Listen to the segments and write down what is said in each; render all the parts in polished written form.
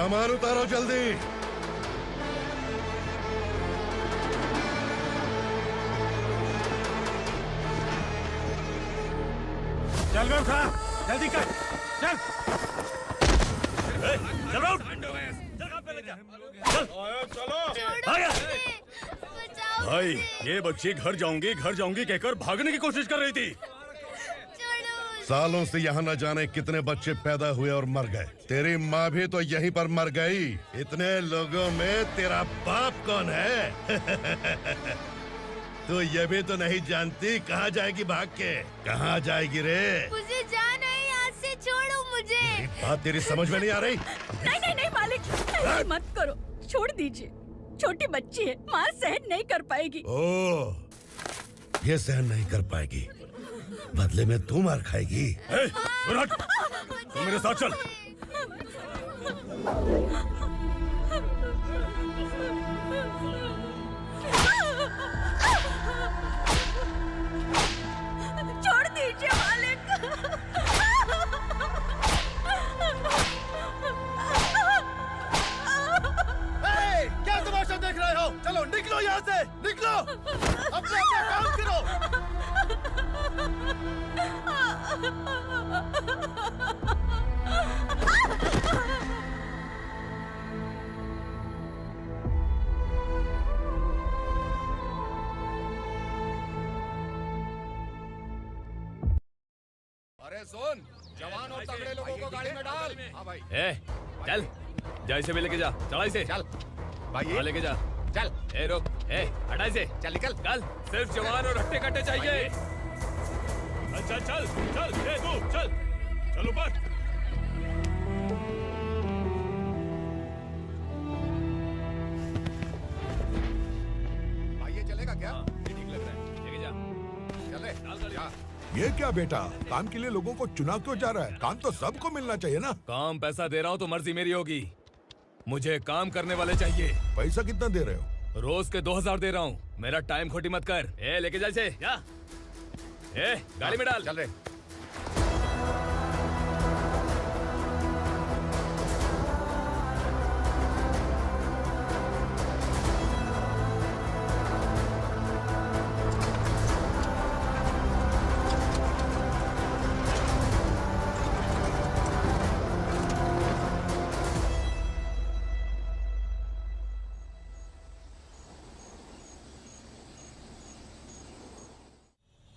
सामान उतारो जल्दी। चल बे उठा, जल्दी कर, चल। चल उठ, चल काम पे लग जा, चलो। भाई ये बच्ची घर जाऊंगी कहकर भागने की कोशिश कर रही थी। सालों से यहाँ न जाने कितने बच्चे पैदा हुए और मर गए। तेरी माँ भी तो यहीं पर मर गई। इतने लोगों में तेरा बाप कौन है? तू ये भी तो नहीं जानती कहाँ जाएगी भाग के? कहाँ जाएगी रे? मुझे जाना है, यहाँ से छोड़ो मुझे। बात तेरी समझ में नहीं आ रही? नहीं मालिक, ऐसे मत करो, छोड़ दीजिए। छोटी बच्ची है, माँ सहन नहीं कर पाएगी। ओह, ये सहन नहीं कर पाएगी, बदले में तू मार खाएगी। तू मेरे साथ चल। छोड़ दीजिए मालिक। क्या तमाशा देख रहे हो? चलो निकलो यहाँ से, निकलो। अपना काम करो। अरे सुन, जवान और तगड़े लोगों को गाड़ी में डाल। हाँ भाई। चल, जा इसे भी लेके जा, चला इसे। चल भाई, हाँ, लेके जा। चल। रुक, हटा इसे। चल निकल। चल, सिर्फ जवान और हट्टे कट्टे चाहिए। चल चल चल, तू चल, चल ऊपर। भाई ये चलेगा क्या? ये ठीक लग रहा है, लेके जा। चल रे, डाल कर जा। ये क्या बेटा, काम के लिए लोगों को चुना क्यों जा रहा है? काम तो सबको मिलना चाहिए ना। काम पैसा दे रहा हूँ तो मर्जी मेरी होगी। मुझे काम करने वाले चाहिए। पैसा कितना दे रहे हो? रोज के 2000 दे रहा हूँ। मेरा टाइम खोटी मत कर। लेके जा इसे, जा। गाड़ी में डाल। चल रे।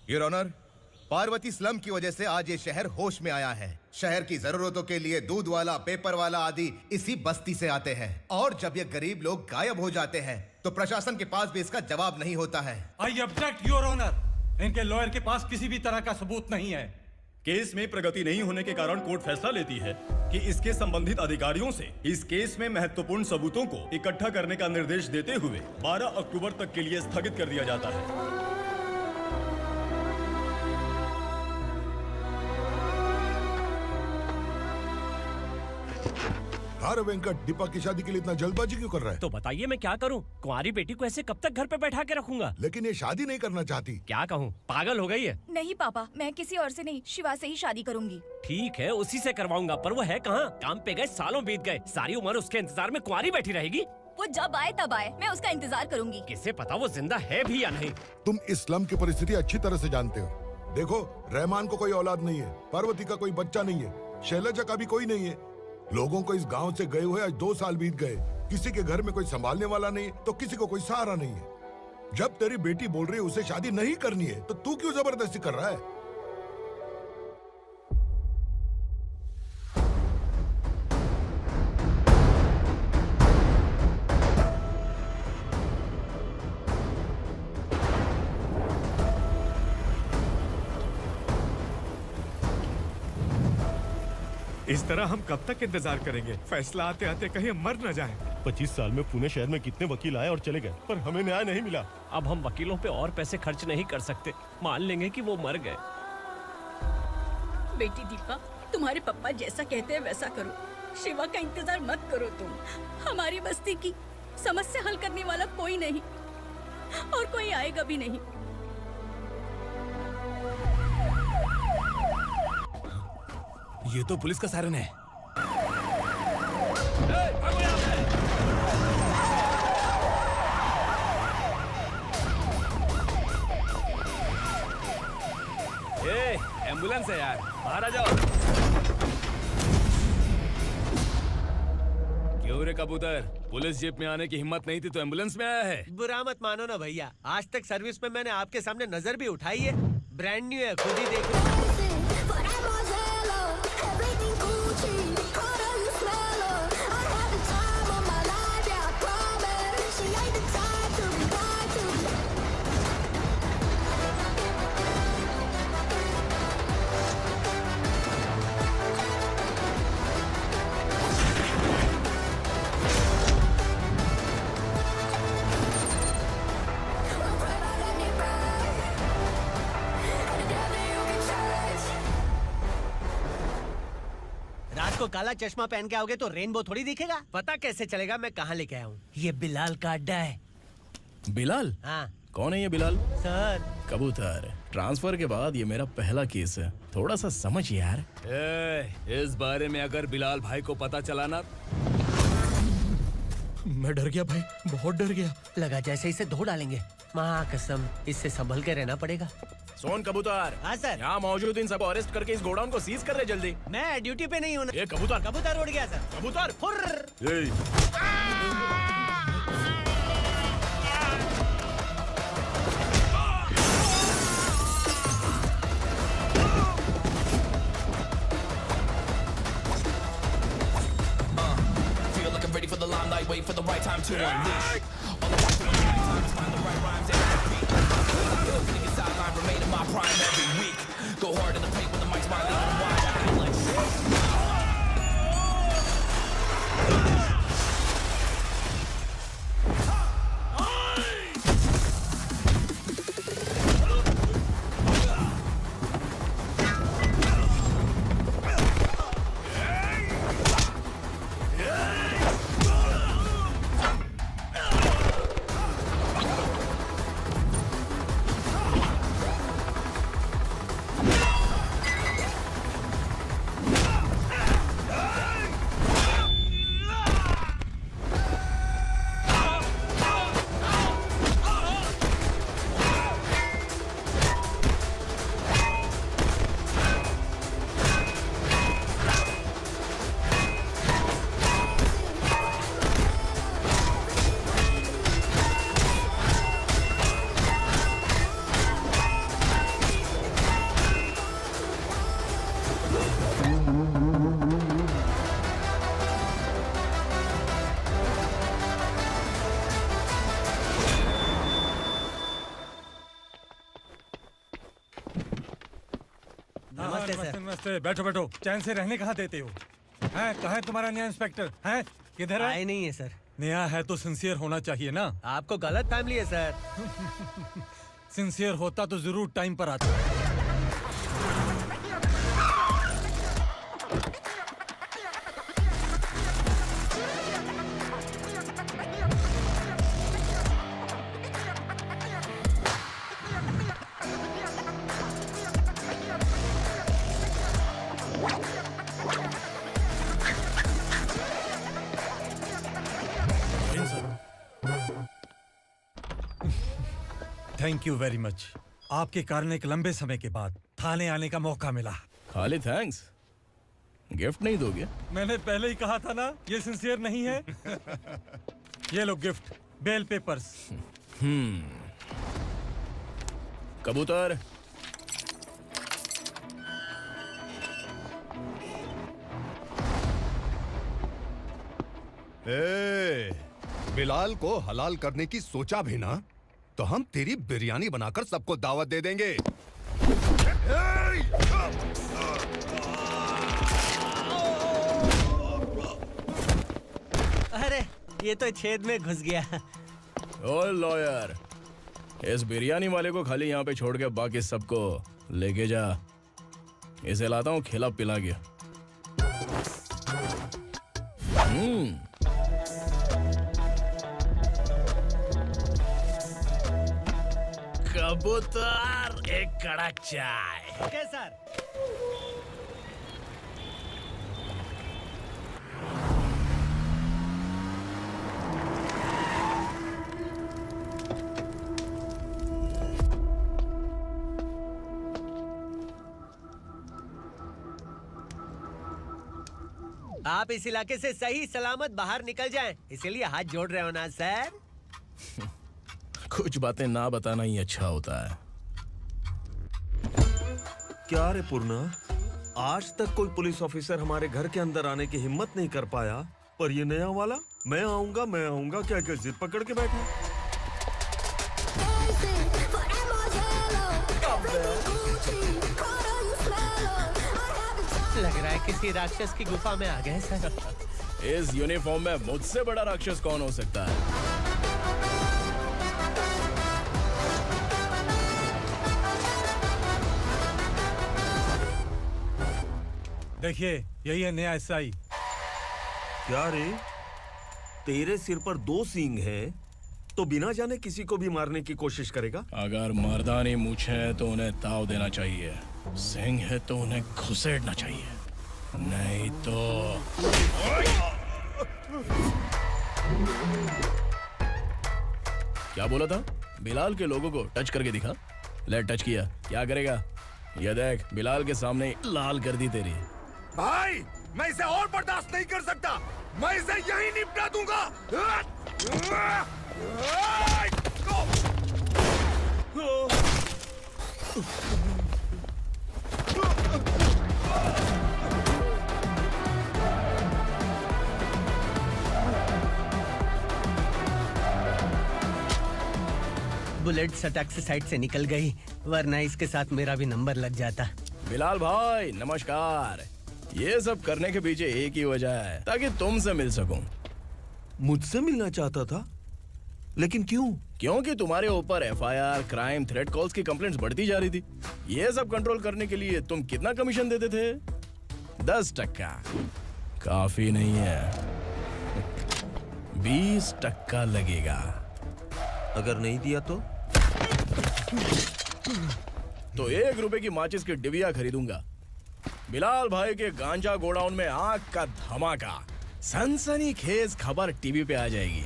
योर ऑनर, पार्वती स्लम की वजह से आज ये शहर होश में आया है। शहर की जरूरतों के लिए दूध वाला, पेपर वाला आदि इसी बस्ती से आते हैं, और जब ये गरीब लोग गायब हो जाते हैं तो प्रशासन के पास भी इसका जवाब नहीं होता है। I object your honour. इनके लॉयर के पास किसी भी तरह का सबूत नहीं है। केस में प्रगति नहीं होने के कारण कोर्ट फैसला लेती है कि इसके संबंधित अधिकारियों से इस केस में महत्वपूर्ण सबूतों को इकट्ठा करने का निर्देश देते हुए 12 अक्टूबर तक के लिए स्थगित कर दिया जाता है। अरे वेंकट, दीपा की शादी के लिए इतना जल्दबाजी क्यों कर रहा है? तो बताइए मैं क्या करूं? कुंवारी बेटी को ऐसे कब तक घर पे बैठा के रखूंगा? लेकिन ये शादी नहीं करना चाहती। क्या कहूं, पागल हो गई है। नहीं पापा, मैं किसी और से नहीं, शिवा से ही शादी करूंगी। ठीक है, उसी से करवाऊंगा, पर वो है कहाँ? काम पे गए, सालों बीत गए, सारी उम्र उसके इंतजार में कुंवारी बैठी रहेगी। वो जब आए तब आए, मैं उसका इंतजार करूंगी। किसे पता वो जिंदा है भी या नहीं। तुम इस्लाम की परिस्थिति अच्छी तरह से जानते हो। देखो, रहमान को कोई औलाद नहीं है, पार्वती का कोई बच्चा नहीं है, शैलजा का भी कोई नहीं है। लोगों को इस गांव से गए हुए आज 2 साल बीत गए। किसी के घर में कोई संभालने वाला नहीं, तो किसी को कोई सहारा नहीं है। जब तेरी बेटी बोल रही है उसे शादी नहीं करनी है, तो तू क्यों जबरदस्ती कर रहा है? इस तरह हम कब तक इंतजार करेंगे? फैसला आते आते कहीं हम मर न जाएं। 25 साल में पुणे शहर में कितने वकील आए और चले गए, पर हमें न्याय नहीं मिला। अब हम वकीलों पे और पैसे खर्च नहीं कर सकते। मान लेंगे कि वो मर गए। बेटी दीपा, तुम्हारे पापा जैसा कहते हैं वैसा करो। शिवा का इंतजार मत करो तुम। हमारी बस्ती की समस्या हल करने वाला कोई नहीं, और कोई आएगा भी नहीं। ये तो पुलिस का सायरन है। एम्बुलेंस है यार, बाहर आ जाओ। क्यों रे कबूतर, पुलिस जीप में आने की हिम्मत नहीं थी तो एम्बुलेंस में आया है? बुरा मत मानो ना भैया, आज तक सर्विस में मैंने आपके सामने नजर भी उठाई है। ब्रांड न्यू है, खुद ही देखो। रात को काला चश्मा पहन के आओगे तो रेनबो थोड़ी दिखेगा। पता कैसे चलेगा मैं कहाँ लेके आया हूँ? ये बिलाल का अड्डा है। बिलाल? हाँ। कौन है ये बिलाल? सर कबूतर, ट्रांसफर के बाद ये मेरा पहला केस है, थोड़ा सा समझ यार। इस बारे में अगर बिलाल भाई को पता चला ना। मैं डर गया भाई, बहुत डर गया। लगा जैसे इसे धो डालेंगे। माँ कसम, इससे संभल के रहना पड़ेगा। सोन कबूतर। हाँ सर। यहाँ मौजूद इन सबको अरेस्ट करके इस गोडाउन को सीज कर रहे जल्दी। मैं ड्यूटी पे नहीं हूँ। ये कबूतर। कबूतर उड़ गया सर। कबूतर Feel like I'm ready for the limelight, wait for the right time to unleash. All I want to do is find the right rhymes and beat. Nigga sideline remain in my prime every week. Go hard in the paint with the mic's wide and wide. I feel like नमस्ते, बैठो बैठो। चैन से रहने कहाँ देते हो? हैं, कहाँ है तुम्हारा नया इंस्पेक्टर? हैं, किधर है? आए नहीं है सर। नया है तो सिंसियर होना चाहिए ना। आपको गलत फैमिली है सर। सिंसियर होता तो जरूर टाइम पर आता। Thank you very much. आपके कारण एक लंबे समय के बाद थाने आने का मौका मिला। खाली थैंक्स, गिफ्ट नहीं दोगे? मैंने पहले ही कहा था ना, ये सिंसियर नहीं है। ये लो गिफ्ट, बेल पेपर्स। कबूतर, बिलाल को हलाल करने की सोचा भी ना तो हम तेरी बिरयानी बनाकर सबको दावत दे देंगे। अरे ये तो छेद में घुस गया। ओ लॉयर, इस बिरयानी वाले को खाली यहाँ पे छोड़ के बाकी सबको लेके जा। इसे लाता हूँ खिला पिला के। कबूतर, एक कड़क चाय। Okay sir. आप इस इलाके से सही सलामत बाहर निकल जाएं, इसीलिए हाथ जोड़ रहे हो ना सर? कुछ बातें ना बताना ही अच्छा होता है। क्या रे पूर्णा, आज तक कोई पुलिस ऑफिसर हमारे घर के अंदर आने की हिम्मत नहीं कर पाया, पर ये नया वाला मैं आऊंगा क्या क्या जिद पकड़ के बैठा। लग रहा है किसी राक्षस की गुफा में आ गए सर। इस यूनिफॉर्म में मुझसे बड़ा राक्षस कौन हो सकता है? देखिए, यही है नया एसआई। क्या रे, तेरे सिर पर 2 सींग है तो बिना जाने किसी को भी मारने की कोशिश करेगा? अगर मर्दानी मूछें हैं तो उन्हें ताव देना चाहिए, सिंह है तो उन्हें घुसेड़ना चाहिए, नहीं तो। क्या बोला था? बिलाल के लोगों को टच करके दिखा। ले टच किया, क्या करेगा? ये देख, बिलाल के सामने लाल कर दी तेरी। भाई, मैं इसे और बर्दाश्त नहीं कर सकता। मैं इसे यहीं निपटा दूंगा। बुलेट सटक से साइड से निकल गई, वरना इसके साथ मेरा भी नंबर लग जाता। बिलाल भाई नमस्कार। ये सब करने के पीछे एक ही वजह है, ताकि तुमसे मिल सकूं। मुझसे मिलना चाहता था? लेकिन क्यों? क्योंकि तुम्हारे ऊपर एफआईआर, क्राइम, थ्रेट कॉल्स की कंप्लेंट्स बढ़ती जा रही थी। ये सब कंट्रोल करने के लिए तुम कितना कमीशन देते थे? 10%। काफी नहीं है, 20% लगेगा। अगर नहीं दिया तो 1 रुपए की माचिस की डिबिया खरीदूंगा। बिलाल भाई के गांजा गोडाउन में आग का धमाका, सनसनीखेज खबर टीवी पे आ जाएगी।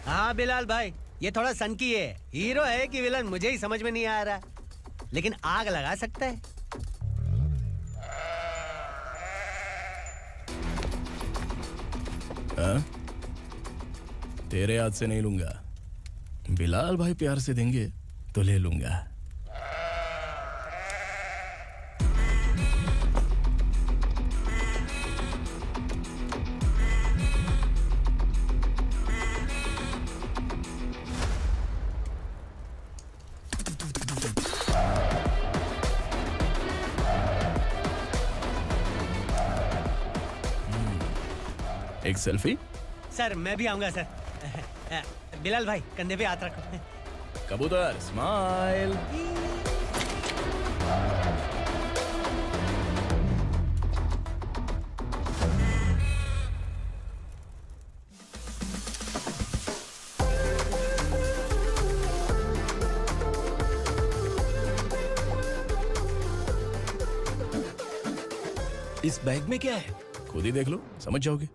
हाँ बिलाल भाई, ये थोड़ा सनकी है। हीरो है कि विलन मुझे ही समझ में नहीं आ रहा, लेकिन आग लगा सकता है। हाँ? तेरे हाथ से नहीं लूंगा, बिलाल भाई प्यार से देंगे तो ले लूंगा। एक सेल्फी? सर मैं भी आऊंगा सर। बिलाल भाई कंधे पे हाथ रखो। कबूतर स्माइल। इस बैग में क्या है? खुद ही देख लो, समझ जाओगे।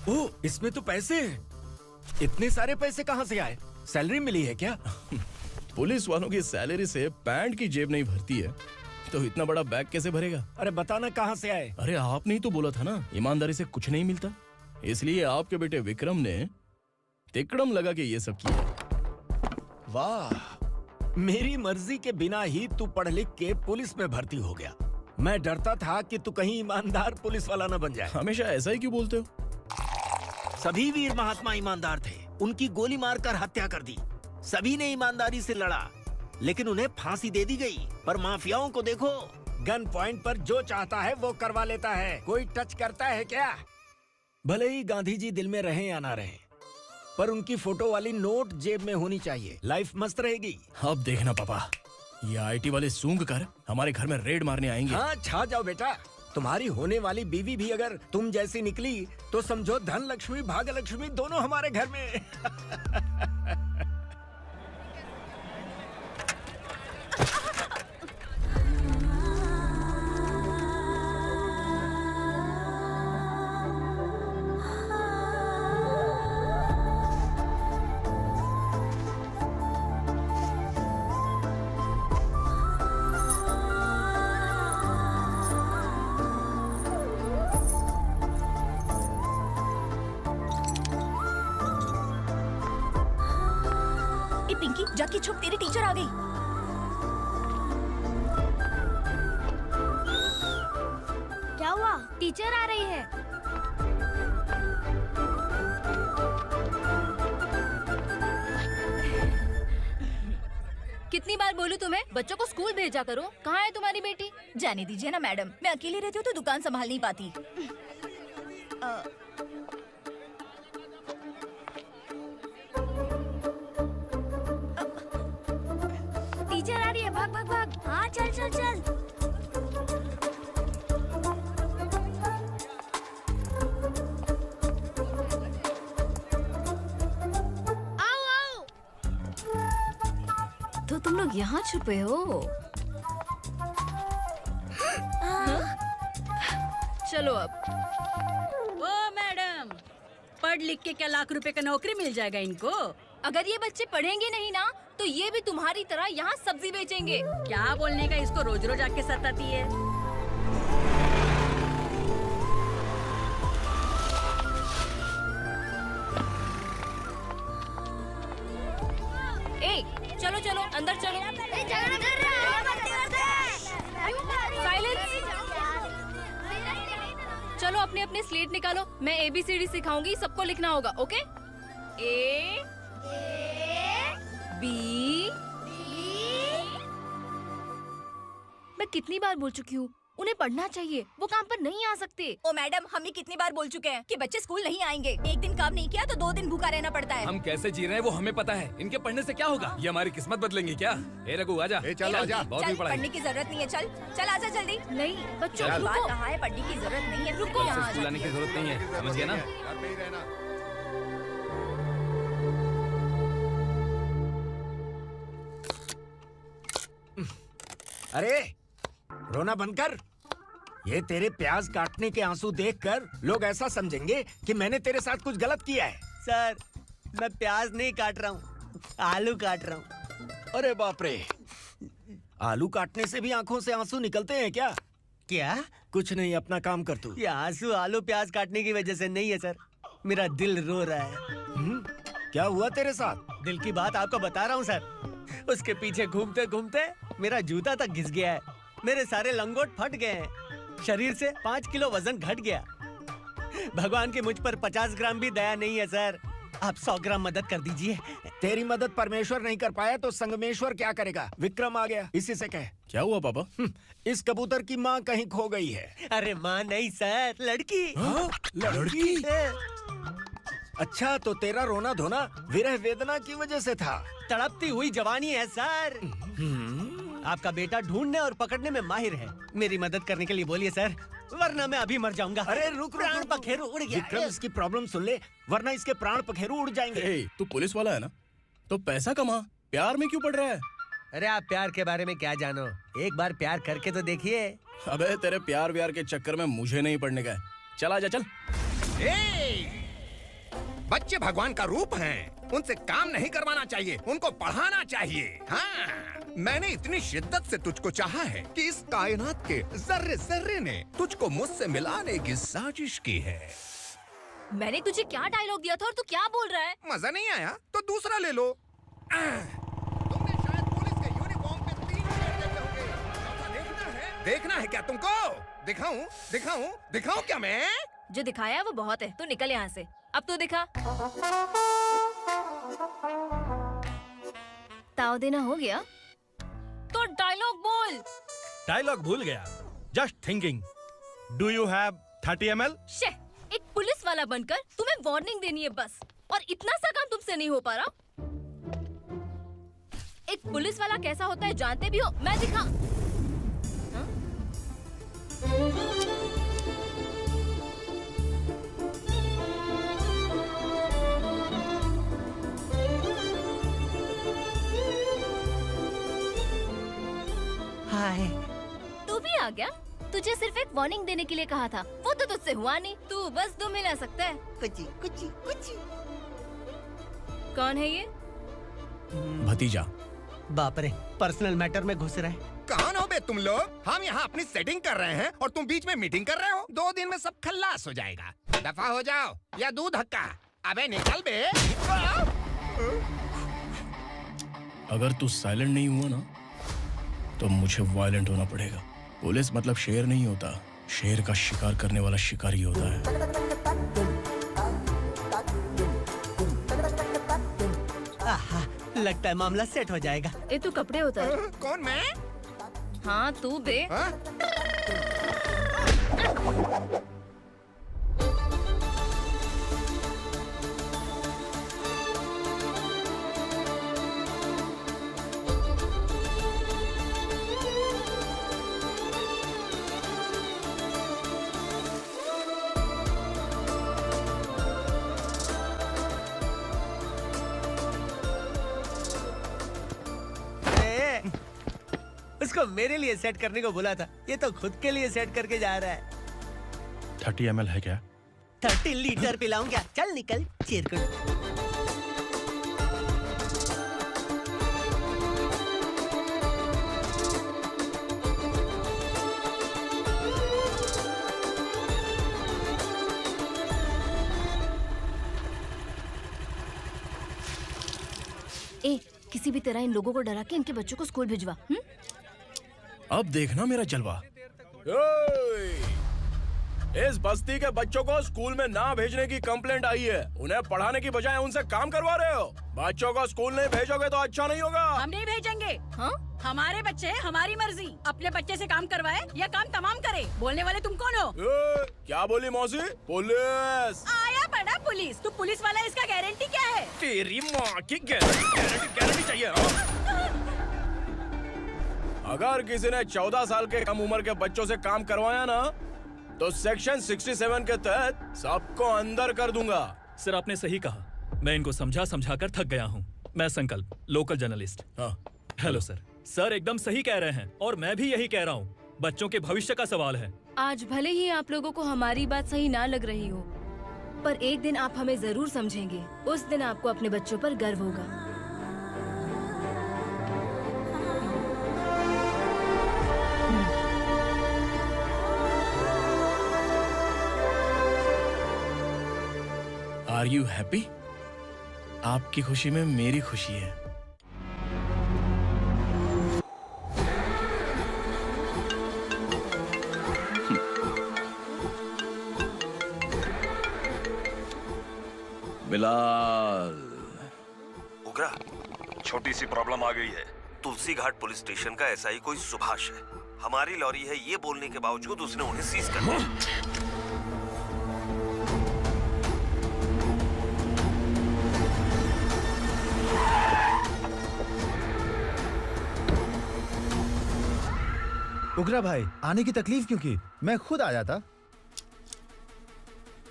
ओह, इसमें तो पैसे हैं। इतने सारे पैसे कहाँ से आए? सैलरी मिली है क्या? पुलिस वालों की सैलरी से पैंट की जेब नहीं भरती है, तो इतना बड़ा बैग कैसे भरेगा? अरे बताना कहाँ से आए? अरे आपने ही तो बोला था ना, ईमानदारी से कुछ नहीं मिलता, इसलिए आपके बेटे विक्रम ने तिकड़म लगा के ये सब किया। वाह, मेरी मर्जी के बिना ही तू पढ़ लिख के पुलिस में भर्ती हो गया। मैं डरता था कि तू कहीं ईमानदार पुलिस वाला न बन जाए। हमेशा ऐसा ही क्यों बोलते हो? सभी वीर महात्मा ईमानदार थे, उनकी गोली मारकर हत्या कर दी। सभी ने ईमानदारी से लड़ा, लेकिन उन्हें फांसी दे दी गई। पर माफियाओं को देखो, गन पॉइंट पर जो चाहता है वो करवा लेता है। कोई टच करता है क्या? भले ही गांधी जी दिल में रहे या ना रहे, पर उनकी फोटो वाली नोट जेब में होनी चाहिए। लाइफ मस्त रहेगी। अब देखना पापा, ये आईटी वाले सूंघ कर हमारे घर में रेड मारने आएंगे। हाँ, छा जाओ बेटा। तुम्हारी होने वाली बीवी भी अगर तुम जैसी निकली तो समझो धन लक्ष्मी भाग्य लक्ष्मी दोनों हमारे घर में। पिंकी, जाके छुप, तेरी टीचर आ गई। क्या हुआ? टीचर आ रही है। कितनी बार बोलूं तुम्हें बच्चों को स्कूल भेजा करो। कहाँ है तुम्हारी बेटी? जाने दीजिए ना मैडम, मैं अकेली रहती हूँ तो दुकान संभाल नहीं पाती। टीचर आ रही है, भाग भाग भाग। हाँ चल चल चल। आओ आओ। तो तुम लोग यहाँ छुपे हो? चलो अब। ओ मैडम, पढ़ लिख के क्या लाख रुपए का नौकरी मिल जाएगा इनको? अगर ये बच्चे पढ़ेंगे नहीं ना तो ये भी तुम्हारी तरह यहाँ सब्जी बेचेंगे। क्या बोलने का, इसको रोज रोज आके सताती है। ए, चलो चलो अंदर चलो। साइलेंस। चलो अपने अपने स्लेट निकालो। मैं ABCD सिखाऊंगी, सबको लिखना होगा। ओके? A B। मैं कितनी बार बोल चुकी हूँ उन्हें पढ़ना चाहिए, वो काम पर नहीं आ सकते। ओ मैडम, हम ही कितनी बार बोल चुके हैं कि बच्चे स्कूल नहीं आएंगे। एक दिन काम नहीं किया तो 2 दिन भूखा रहना पड़ता है। हम कैसे जी रहे हैं वो हमें पता है। इनके पढ़ने से क्या होगा? ये हमारी किस्मत बदलेंगे क्या? ए रघु आजा। चल आजा। बहुत भी पढ़ाई। पढ़ने की जरूरत नहीं है। चल चल आजा जल्दी। नहीं बच्चों चल। रुको। कहा है पढ़ने की जरूरत नहीं है, रुको। से स्कूल आने की जरूरत नहीं है, समझ गया ना? घर पे ही रहना। अरे रोना बंद कर। ये तेरे प्याज काटने के आंसू देखकर लोग ऐसा समझेंगे कि मैंने तेरे साथ कुछ गलत किया है। सर, मैं प्याज नहीं काट रहा हूँ, आलू काट रहा हूँ। अरे बाप रे, आलू काटने से भी आंखों से आंसू निकलते हैं क्या? क्या? कुछ नहीं, अपना काम कर तू। ये आंसू आलू प्याज काटने की वजह से नहीं है सर, मेरा दिल रो रहा है। क्या हुआ तेरे साथ? दिल की बात आपको बता रहा हूँ सर। उसके पीछे घूमते घूमते मेरा जूता तक घिस गया है। मेरे सारे लंगोट फट गए हैं। शरीर से 5 किलो वजन घट गया। भगवान की मुझ पर 50 ग्राम भी दया नहीं है सर। आप 100 ग्राम मदद कर दीजिए। तेरी मदद परमेश्वर नहीं कर पाया तो संगमेश्वर क्या करेगा? विक्रम आ गया, इसी से कह। क्या हुआ पापा? इस कबूतर की माँ कहीं खो गई है। अरे माँ नहीं सर, लड़की। लड़की? अच्छा, तो तेरा रोना धोना विरह वेदना की वजह से था। तड़पती हुई जवानी है सर। आपका बेटा ढूंढने और पकड़ने में माहिर है। मेरी मदद करने के लिए बोलिए सर, वरना मैं अभी मर जाऊंगा। अरे रुक, प्राण पखेरु उड़ गया। विक्रम, इसकी प्रॉब्लम सुन ले, वरना इसके प्राण पखेरु उड़ जाएंगे। ए, तू पुलिस वाला है ना, तो पैसा कमा, प्यार में क्यों पड़ रहा है? अरे आप प्यार के बारे में क्या जानो, एक बार प्यार करके तो देखिए। अबे तेरे प्यार व्यार के चक्कर में मुझे नहीं पढ़ने का है। चल आजा चल। बच्चे भगवान का रूप हैं, उनसे काम नहीं करवाना चाहिए, उनको पढ़ाना चाहिए। हाँ, मैंने इतनी शिद्दत से तुझको चाहा है कि इस कायनात के जर्रे जर्रे ने तुझको मुझसे मिलाने की साजिश की है। मैंने तुझे क्या डायलॉग दिया था और तू क्या बोल रहा है? मजा नहीं आया तो दूसरा ले लो। तुमने शायद पुलिस के यूनिफॉर्म पे 3 शेर देखे होंगे। देखना है क्या तुमको? दिखाऊं दिखाऊं दिखाऊं क्या मैं? जो दिखाया वो बहुत है, तू निकल यहाँ से। अब तो दिखा। ताव देना हो गया तो डायलॉग बोल। डायलॉग भूल गया। Just thinking, do you have 30 ml? शे, एक पुलिस वाला बनकर तुम्हें वार्निंग देनी है बस, और इतना सा काम तुमसे नहीं हो पा रहा। एक पुलिस वाला कैसा होता है जानते भी हो? मैं दिखा। हाय। तू भी आ गया? तुझे सिर्फ एक वार्निंग देने के लिए कहा था, वो तो तुझसे हुआ नहीं। तू बस दो मिला सकता है। कुची कुची कुची। कौन है ये? भतीजा। बाप रे, पर्सनल मैटर में घुस रहा है। कौन हो बे तुम लोग? हम यहाँ अपनी सेटिंग कर रहे हैं और तुम बीच में मीटिंग कर रहे हो। 2 दिन में सब खल्लास हो जाएगा। दफा हो जाओ या दूध हक्का। अबे निकल बे। अगर तू साइलेंट नहीं हुआ ना तो मुझे वायलेंट होना पड़ेगा। पुलिस मतलब शेर नहीं होता, शेर का शिकार करने वाला शिकारी होता है। आहा, लगता है मामला सेट हो जाएगा। ए तू कपड़े उतार। कौन मैं? हाँ तू बे। उसको मेरे लिए सेट करने को बोला था, ये तो खुद के लिए सेट करके जा रहा है। 30 ml है क्या? 30 लीटर पिलाऊं क्या? चल निकल चिरकुट। ए किसी भी तरह इन लोगों को डरा के इनके बच्चों को स्कूल भिजवा। अब देखना मेरा जलवा। इस बस्ती के बच्चों को स्कूल में ना भेजने की कंप्लेंट आई है। उन्हें पढ़ाने की बजाय उनसे काम करवा रहे हो। बच्चों को स्कूल नहीं भेजोगे तो अच्छा नहीं होगा। हम नहीं भेजेंगे। हाँ? हमारे बच्चे हमारी मर्जी। अपने बच्चे से काम करवाए या काम तमाम करे। बोलने वाले तुम कौन हो? क्या बोली मौसी? पुलिस आया बड़ा पुलिस। तू पुलिस वाला, इसका गारंटी क्या है? तेरी माँ की गारंटी चाहिए। अगर किसी ने 14 साल के कम उम्र के बच्चों से काम करवाया ना तो सेक्शन 67 के तहत सबको अंदर कर दूंगा। सर आपने सही कहा। मैं इनको समझा कर थक गया हूँ। मैं संकल्प, लोकल जर्नलिस्ट। हाँ। Hello sir. सर एकदम सही कह रहे हैं और मैं भी यही कह रहा हूँ। बच्चों के भविष्य का सवाल है। आज भले ही आप लोगों को हमारी बात सही ना लग रही हो, पर एक दिन आप हमें जरूर समझेंगे। उस दिन आपको अपने बच्चों पर गर्व होगा। Are you happy? आपकी खुशी में मेरी खुशी है। बिलाल। उगरा, छोटी सी प्रॉब्लम आ गई है। तुलसी घाट पुलिस स्टेशन का एसआई कोई सुभाष है। हमारी लॉरी है ये बोलने के बावजूद उसने उन्हें सीज कर दिया। उगरा भाई, आने की तकलीफ क्यों की? मैं खुद आ जाता।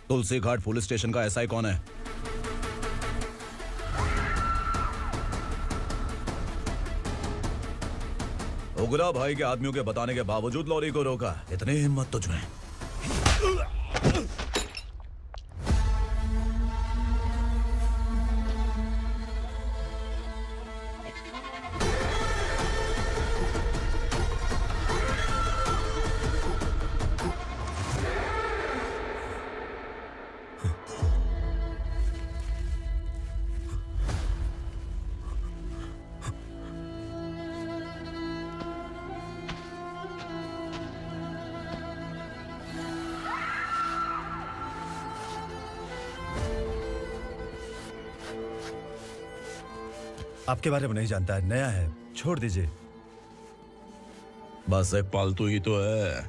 तुलसी घाट पुलिस स्टेशन का एसआई कौन है? उगरा भाई के आदमियों के बताने के बावजूद लॉरी को रोका। इतनी हिम्मत तुझमें? आपके बारे में नहीं जानता है, नया है, छोड़ दीजिए। बस एक पालतू ही तो है।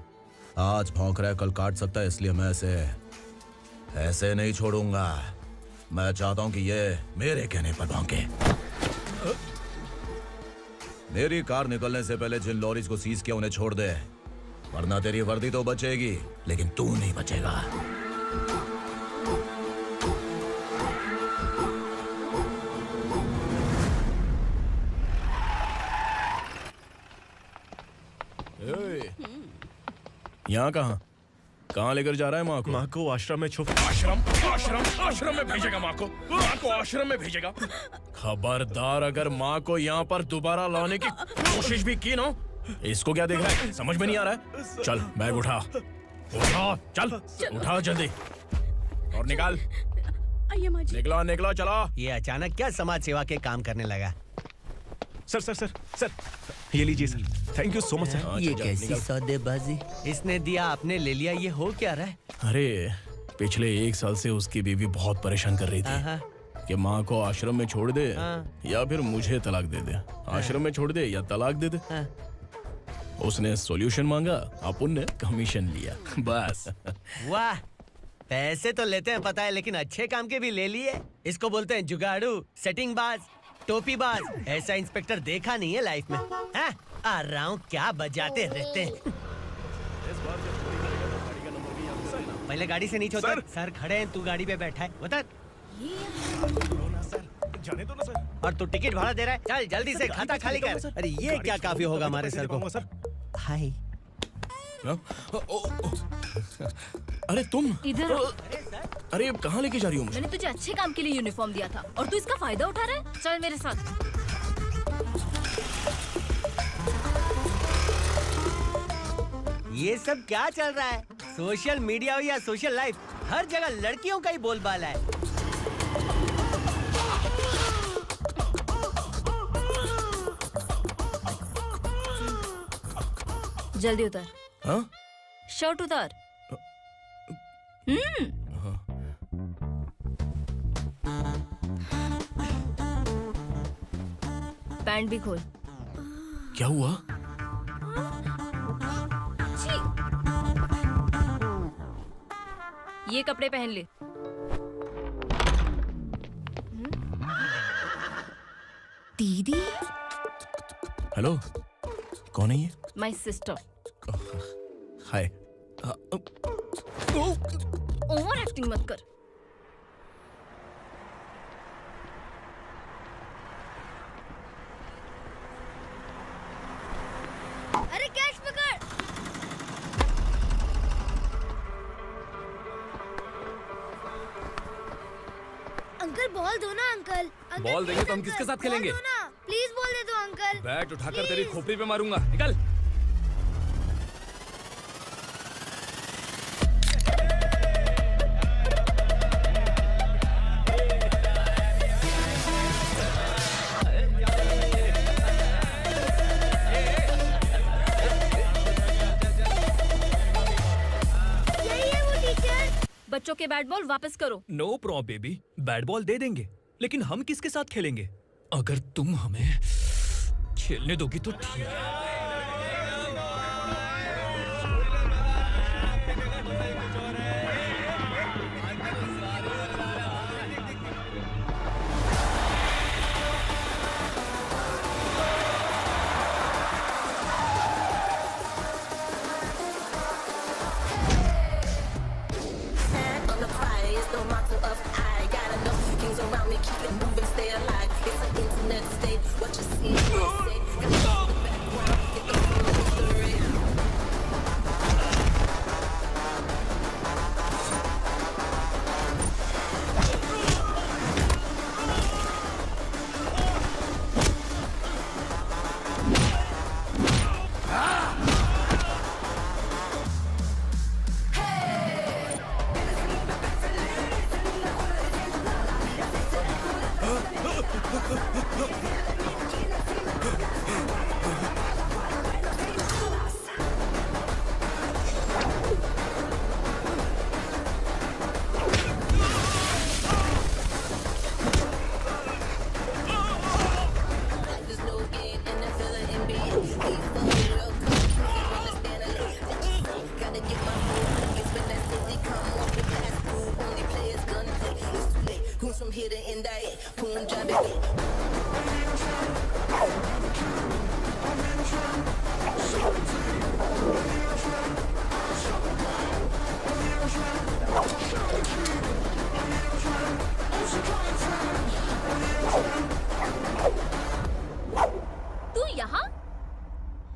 आज भौंक रहा है, कल काट सकता है, इसलिए मैं ऐसे नहीं छोड़ूंगा। मैं चाहता हूं कि ये मेरे कहने पर भौंके। मेरी कार निकलने से पहले जिन लॉरीज को सीज किया उन्हें छोड़ दे, वरना तेरी वर्दी तो बचेगी लेकिन तू नहीं बचेगा। यहाँ कहाँ लेकर जा रहा है माँ को? माँ को आश्रम में छुप। आश्रम में भेजेगा माँ को आश्रम में भेजेगा। खबरदार, अगर माँ को यहाँ पर दोबारा लाने की कोशिश भी की ना, इसको क्या देख रहा है? समझ में नहीं आ रहा है? चल बैग उठा, चल उठा जल्दी और निकाल। निकलो चलो। ये अचानक क्या समाज सेवा के काम करने लगा? सर सर सर सर ये लीजिए sir, thank you so much sir. ये कैसी सौदेबाजी? इसने दिया आपने ले लिया, ये हो क्या रहा है? अरे पिछले 1 साल से उसकी बीवी बहुत परेशान कर रही थी कि माँ को आश्रम में छोड़ दे या फिर मुझे तलाक दे दे, आश्रम में छोड़ दे या तलाक दे दे। उसने सॉल्यूशन मांगा, अपन ने कमीशन लिया, बस। वाह, पैसे तो लेते हैं पता है, लेकिन अच्छे काम के भी ले लिए। इसको बोलते हैं जुगाड़ू, सेटिंग बाज, टोपी बाज। ऐसा इंस्पेक्टर देखा नहीं है लाइफ में। हाँ? आ रहा हूँ, क्या बजाते रहते हैं। पहले गाड़ी से नीचे उतर। सर खड़े हैं, तू गाड़ी पे बैठा है, उतर। जाने दो ना सर। और तू टिकट भाड़ा दे रहा है, चल जल्दी से खाता खाली कर। अरे ये क्या काफी होगा हमारे सर को। हाय। अरे तुम इधर। अरे कहाँ लेके जा रही हो मुझे? मैंने तुझे अच्छे काम के लिए यूनिफॉर्म दिया था और तू इसका फायदा उठा रहा है। चल मेरे साथ। ये सब क्या चल रहा है? सोशल मीडिया हो या सोशल लाइफ, हर जगह लड़कियों का ही बोलबाला है। जल्दी उतर। हाँ? शर्ट उतार। पैंट भी खोल। क्या हुआ? ये कपड़े पहन ले। दीदी। हेलो, कौन है ये? My sister. Hi. Over acting मत कर। अरे कैश पकड़। अंकल बॉल दो ना अंकल। बॉल देंगे तो हम किसके साथ खेलेंगे? प्लीज बॉल दे दो अंकल। बैट उठाकर तेरी खोपड़ी पे मारूंगा, निकल। बच्चों के बैट बॉल वापस करो। No problem baby, bat ball दे देंगे, लेकिन हम किसके साथ खेलेंगे? अगर तुम हमें खेलने दोगी तो ठीक है।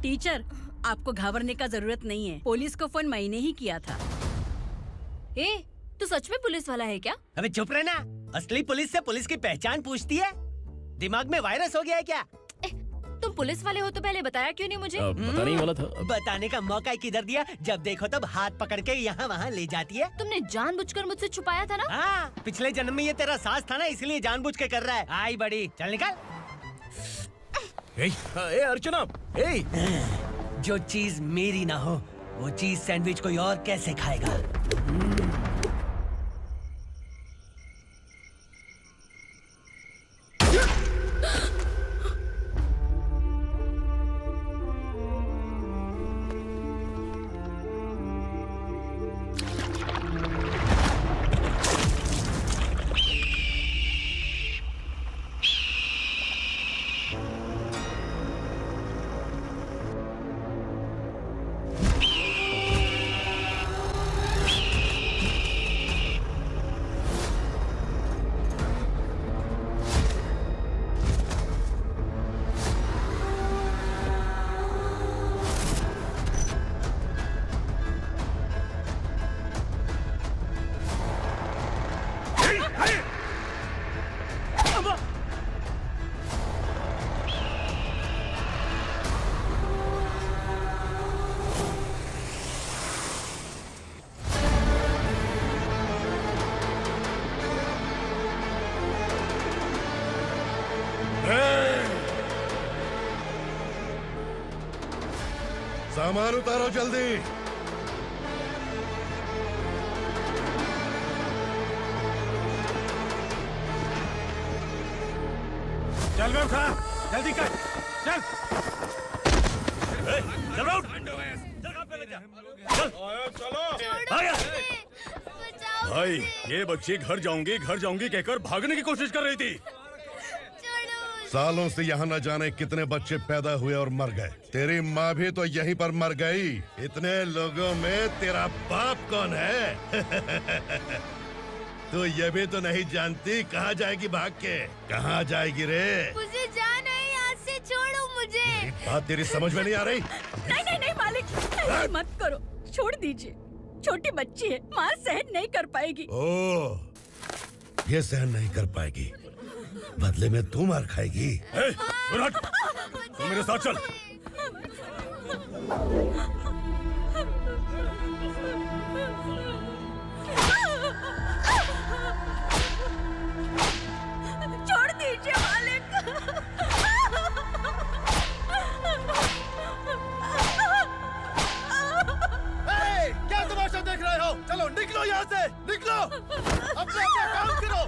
टीचर, आपको घबराने का जरूरत नहीं है। पुलिस को फोन मैंने ही किया था। ए, तू सच में पुलिस वाला है क्या? अबे चुप रहना। असली पुलिस से पुलिस की पहचान पूछती है? दिमाग में वायरस हो गया है क्या? तुम पुलिस वाले हो तो पहले बताया क्यों नहीं मुझे? बताने ही वाला था। बताने का मौका किधर दिया? जब देखो तब हाथ पकड़ के यहाँ वहाँ ले जाती है। तुमने जानबूझकर मुझसे छुपाया था ना? हाँ, पिछले जन्म में ये तेरा सास था ना, इसलिए जानबूझ के कर रहा है। आई बड़ी, चल निकल। ए अर्चना, ए जो चीज मेरी ना हो वो चीज सैंडविच कोई और कैसे खाएगा? सामान उतारो जल्दी। चल बे उठा, जल्दी कर, चल। चल उठ, चलो। आया। भाई ये बच्ची घर जाऊंगी कहकर भागने की कोशिश कर रही थी। सालों से यहाँ न जाने कितने बच्चे पैदा हुए और मर गए। तेरी माँ भी तो यहीं पर मर गई। इतने लोगों में तेरा बाप कौन है? तू ये भी तो नहीं जानती कहाँ जाएगी भाग के? कहाँ जाएगी रे? मुझे जाना है यहाँ से, छोड़ो मुझे। बात तेरी समझ में नहीं आ रही? नहीं मालिक, ऐसे मत करो, छोड़ दीजिए। छोटी बच्ची है, माँ सहन नहीं कर पाएगी। ओह, ये सहन नहीं कर पाएगी, बदले में तू मार खाएगी। तू मेरे साथ चल। छोड़ दीजिए मालिक। क्या तमाशा देख रहे हो? चलो निकलो यहाँ से, निकलो। अपना काम करो।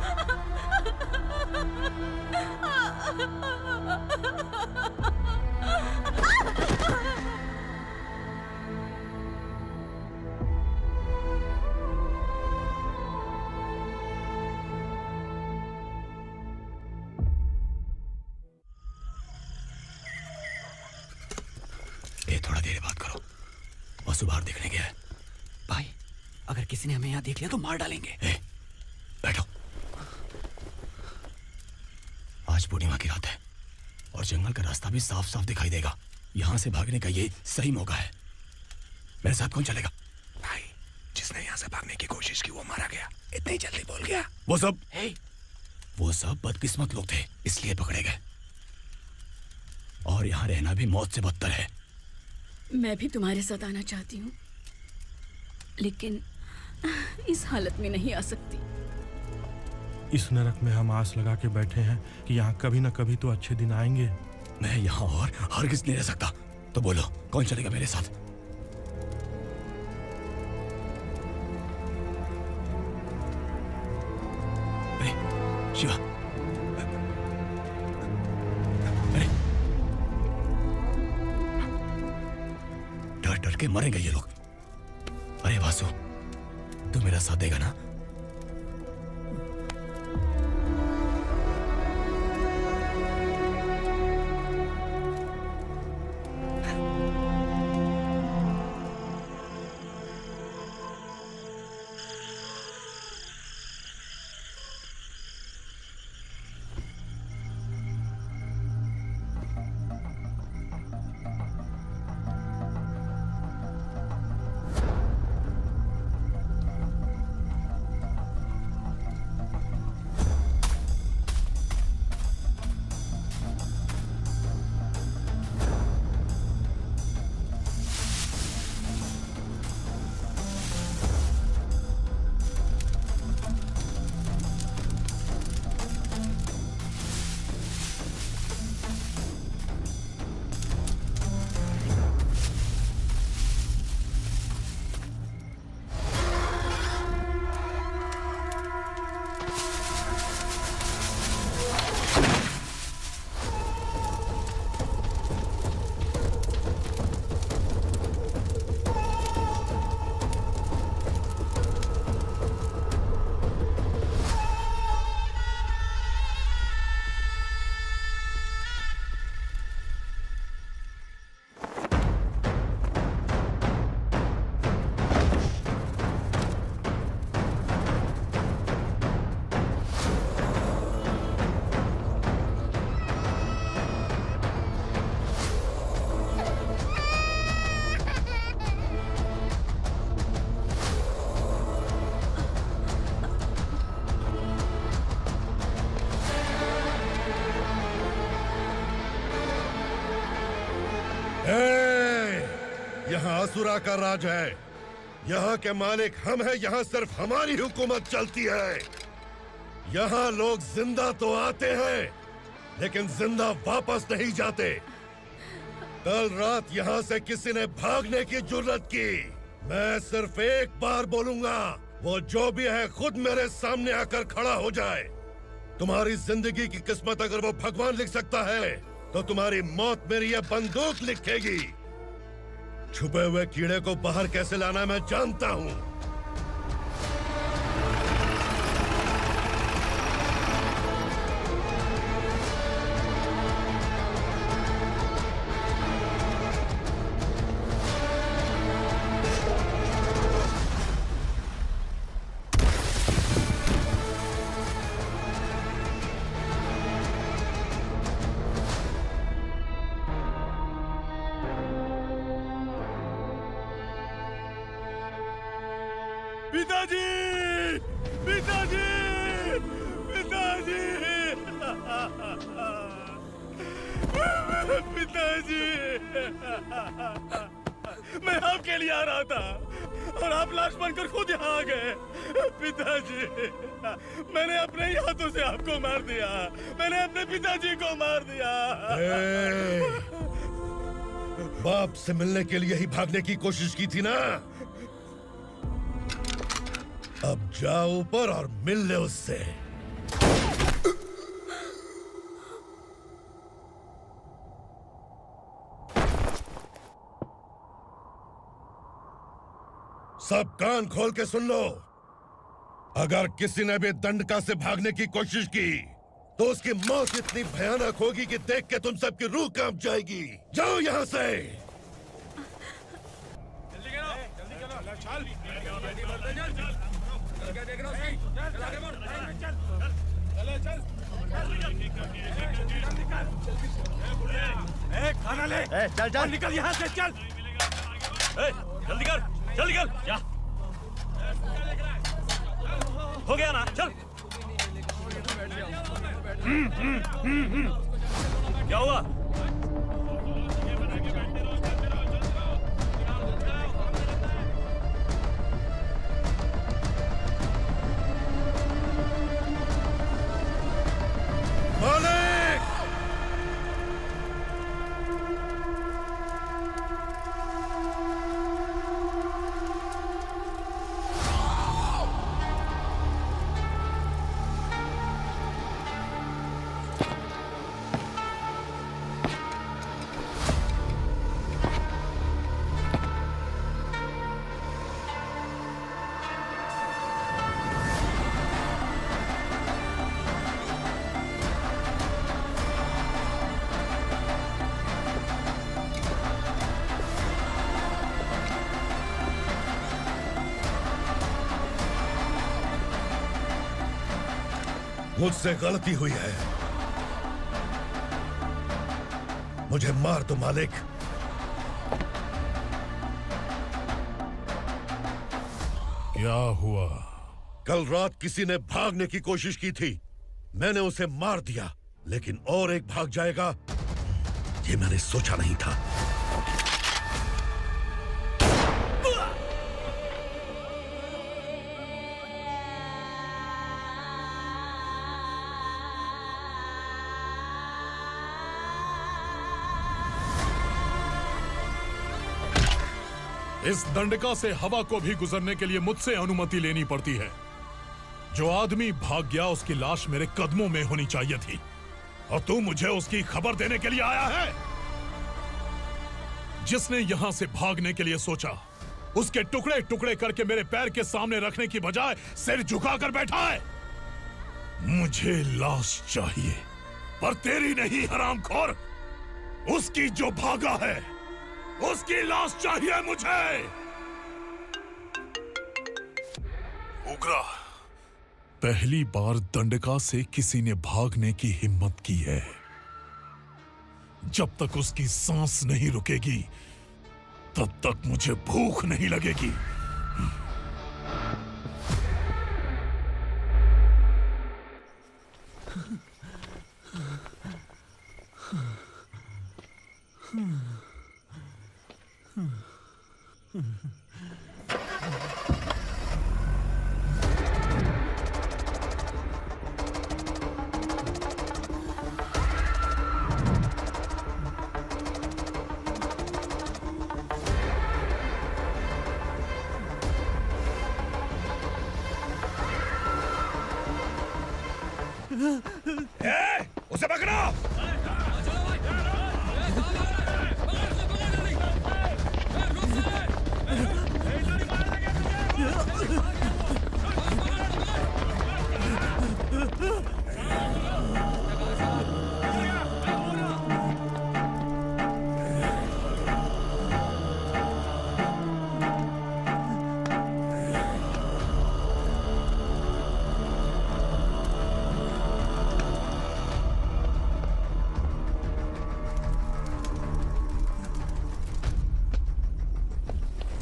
ए, थोड़ा देर बात करो। वसु बाहर देखने गया है। भाई, अगर किसी ने हमें यहाँ देख लिया तो मार डालेंगे। बैठो। आज पूर्णिमा की रात है और जंगल का रास्ता भी साफ साफ दिखाई देगा। यहाँ से भागने का ये सही मौका है। मेरे साथ कौन चलेगा? भाई, जिसने यहाँ से भागने की कोशिश की वो मारा गया। इतनी जल्दी बोल गया। वो सब बदकिस्मत लोग थे, इसलिए पकड़े गए। और यहाँ रहना भी मौत से बदतर है। मैं भी तुम्हारे साथ आना चाहती हूँ, लेकिन इस हालत में नहीं आ सकती। इस नरक में हम आस लगा के बैठे हैं कि यहाँ कभी न कभी तो अच्छे दिन आएंगे। मैं यहाँ और हरगिज़ नहीं रह सकता। तो बोलो, कौन चलेगा मेरे साथ? अरे शिवा, अरे डर डर के मरेंगे ये लोग। अरे वासु, तू मेरा साथ देगा ना? यहाँ असुरा का राज है। यहाँ के मालिक हम हैं, यहाँ सिर्फ हमारी हुकूमत चलती है। यहाँ लोग जिंदा तो आते हैं लेकिन जिंदा वापस नहीं जाते। कल रात यहाँ से किसी ने भागने की जुर्रत की, मैं सिर्फ एक बार बोलूंगा, वो जो भी है खुद मेरे सामने आकर खड़ा हो जाए। तुम्हारी जिंदगी की किस्मत अगर वो भगवान लिख सकता है तो तुम्हारी मौत मेरी ये बंदूक लिखेगी। छुपे हुए कीड़े को बाहर कैसे लाना मैं जानता हूँ। पिताजी, पिताजी, पिताजी, पिताजी, मैं आपके लिए आ रहा था और आप लाश बनकर खुद यहाँ आ गए। पिताजी, मैंने अपने ही हाथों से आपको मार दिया। मैंने अपने पिताजी को मार दिया। बाप से मिलने के लिए ही भागने की कोशिश की थी ना? अब जाओ ऊपर और मिल ले उससे। सब कान खोल के सुन लो। अगर किसी ने भी दंडका से भागने की कोशिश की तो उसकी मौत इतनी भयानक होगी कि देख के तुम सबकी रूह कांप जाएगी। जाओ यहाँ से। खाना ले। चल चल निकल यहाँ से, चल। जल्दी कर, जल्दी कर। जा। हो गया ना, चल। क्या हुआ? मुझसे गलती हुई है, मुझे मार दो मालिक। क्या हुआ? कल रात किसी ने भागने की कोशिश की थी, मैंने उसे मार दिया, लेकिन और एक भाग जाएगा ये मैंने सोचा नहीं था। इस दंडका से हवा को भी गुजरने के लिए मुझसे अनुमति लेनी पड़ती है। जो आदमी भाग गया उसकी लाश मेरे कदमों में होनी चाहिए थी, और तू मुझे उसकी खबर देने के लिए आया है। जिसने यहां से भागने के लिए सोचा उसके टुकड़े टुकड़े करके मेरे पैर के सामने रखने की बजाय सिर झुकाकर बैठा है। मुझे लाश चाहिए, पर तेरी नहीं हरामखोर, उसकी जो भागा है उसकी लाश चाहिए मुझे। उग्रा, पहली बार दंडका से किसी ने भागने की हिम्मत की है। जब तक उसकी सांस नहीं रुकेगी तब तक मुझे भूख नहीं लगेगी। उसे पकड़ो।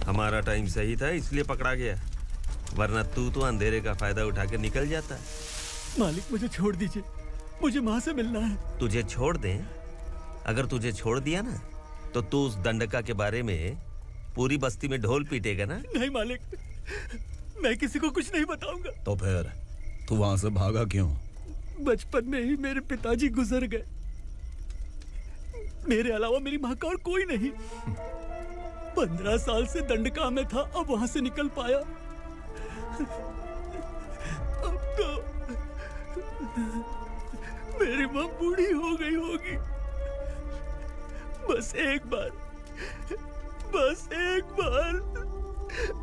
हमारा टाइम सही था इसलिए पकड़ा गया, वरना तू तो अंधेरे का फायदा उठा के निकल जाता। मालिक मुझे छोड़ दीजिए, मुझे माँ से मिलना है। तुझे छोड़ दें? अगर तुझे छोड़ दिया ना तो तू उस दंडका के बारे में पूरी बस्ती में ढोल पीटेगा ना। नहीं मालिक, मैं किसी को कुछ नहीं बताऊंगा। तो फिर तू वहां से भागा क्यों? बचपन में ही मेरे पिताजी गुजर गए, मेरे अलावा मेरी माँ का और कोई नहीं। 15 साल से दंडका में था, अब वहां से निकल पाया। अब तो मेरी माँ बूढ़ी हो गई होगी। बस एक बार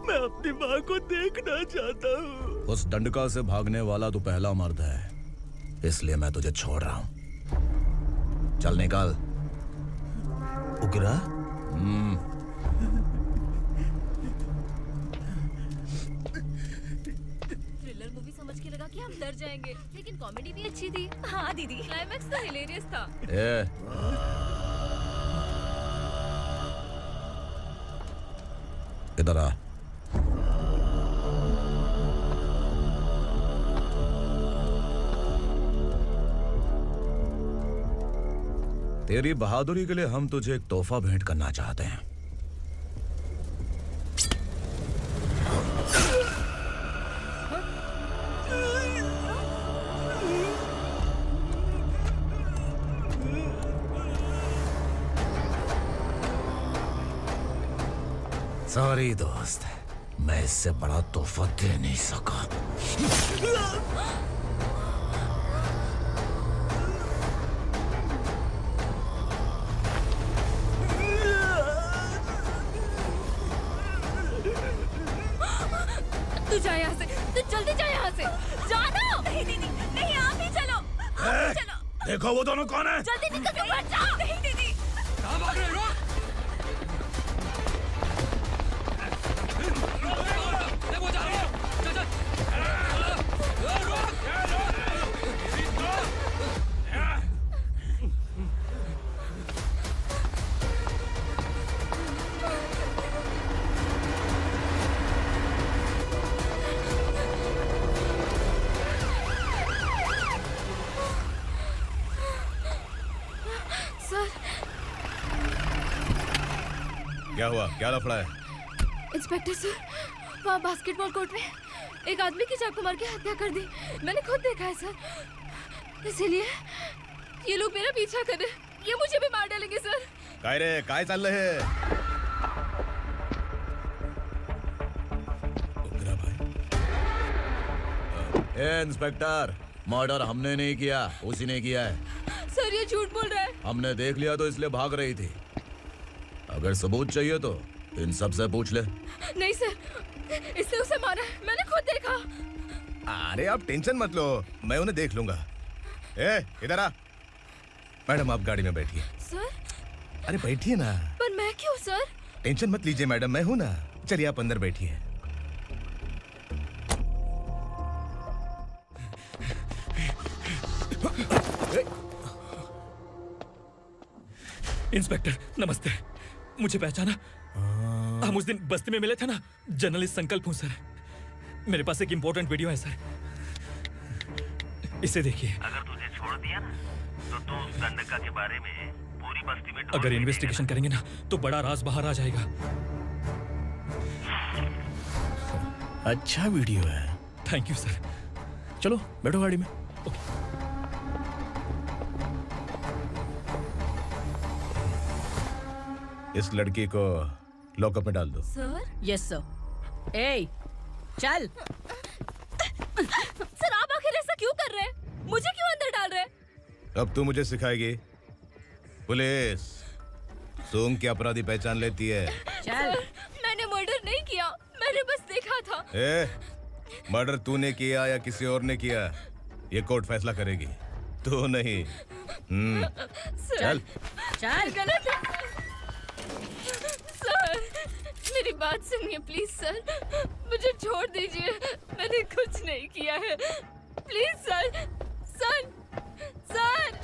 मैं अपनी माँ को देखना चाहता हूँ। उस दंडका से भागने वाला तू पहला मर्द है, इसलिए मैं तुझे छोड़ रहा हूँ। चल निकल। उग्रा? थ्रिलर मूवी समझ के लगा कि हम डर जाएंगे, लेकिन कॉमेडी भी अच्छी थी। हाँ दीदी, क्लाइमैक्स तो हिलेरियस था। इधर आ। तेरी बहादुरी के लिए हम तुझे एक तोहफा भेंट करना चाहते हैं। सॉरी दोस्त, मैं इससे बड़ा तोहफा दे नहीं सका। तू जा यहाँ से, तू जल्दी जा यहाँ से। जाना। नहीं दीदी, नहीं, आप ही चलो, आप ही चलो। देखो वो दोनों कौन है? जल्दी निकल के मत जाओ। नहीं दीदी। कहाँ भाग रहे हो? क्या हुआ? क्या लफड़ा है? इंस्पेक्टर सर, वहाँ बास्केटबॉल कोर्ट में एक आदमी की चाकू मार के हत्या कर दी। मैंने खुद देखा है सर, इसीलिए ये लोग मेरा पीछा कर रहे, ये मुझे भी मार डालेंगे सर। काय रे, काय चाललंय हे? ए इंस्पेक्टर, मर्डर हमने नहीं किया, उसी ने किया है। सर ये झूठ बोल रहा है। हमने देख लिया तो इसलिए भाग रही थी। अगर सबूत चाहिए तो इन सब से पूछ ले। नहीं सर, इसने उसे मारा है, मैंने खुद देखा। अरे आप टेंशन मत लो, मैं उन्हें देख लूंगा। ए, इधर आ। मैडम आप गाड़ी में बैठिए। सर? अरे बैठिए ना। पर मैं क्यों सर? टेंशन मत लीजिए मैडम, मैं हूं ना। चलिए आप अंदर बैठिए। इंस्पेक्टर नमस्ते, मुझे पहचाना? हम उस दिन बस्ती में मिले थे ना। जर्नलिस्ट संकल्प हूँ सर। मेरे पास एक इम्पोर्टेंट वीडियो है सर, इसे देखिए। अगर तुझे छोड़ दिया ना तो तू उस दंडका के बारे में पूरी बस्ती में अगर इन्वेस्टिगेशन करेंगे ना तो बड़ा राज बाहर आ जाएगा। अच्छा वीडियो है। Thank you sir. चलो बैठो गाड़ी में। इस लड़की को लॉकअप में डाल दो। सर? Yes sir. ए, चल। सर आप आखिर ऐसा क्यों कर रहे हैं? मुझे क्यों अंदर डाल रहे? अब तू मुझे सिखाएगी? पुलिस सूंघ के अपराधी पहचान लेती है। सर, मैंने मर्डर नहीं किया, मैंने बस देखा था। मर्डर तूने किया या किसी और ने किया, ये कोर्ट फैसला करेगी, तू नहीं। चल चल। गलत है सर, मेरी बात सुनिए प्लीज सर, मुझे छोड़ दीजिए, मैंने कुछ नहीं किया है, please sir. Sir sir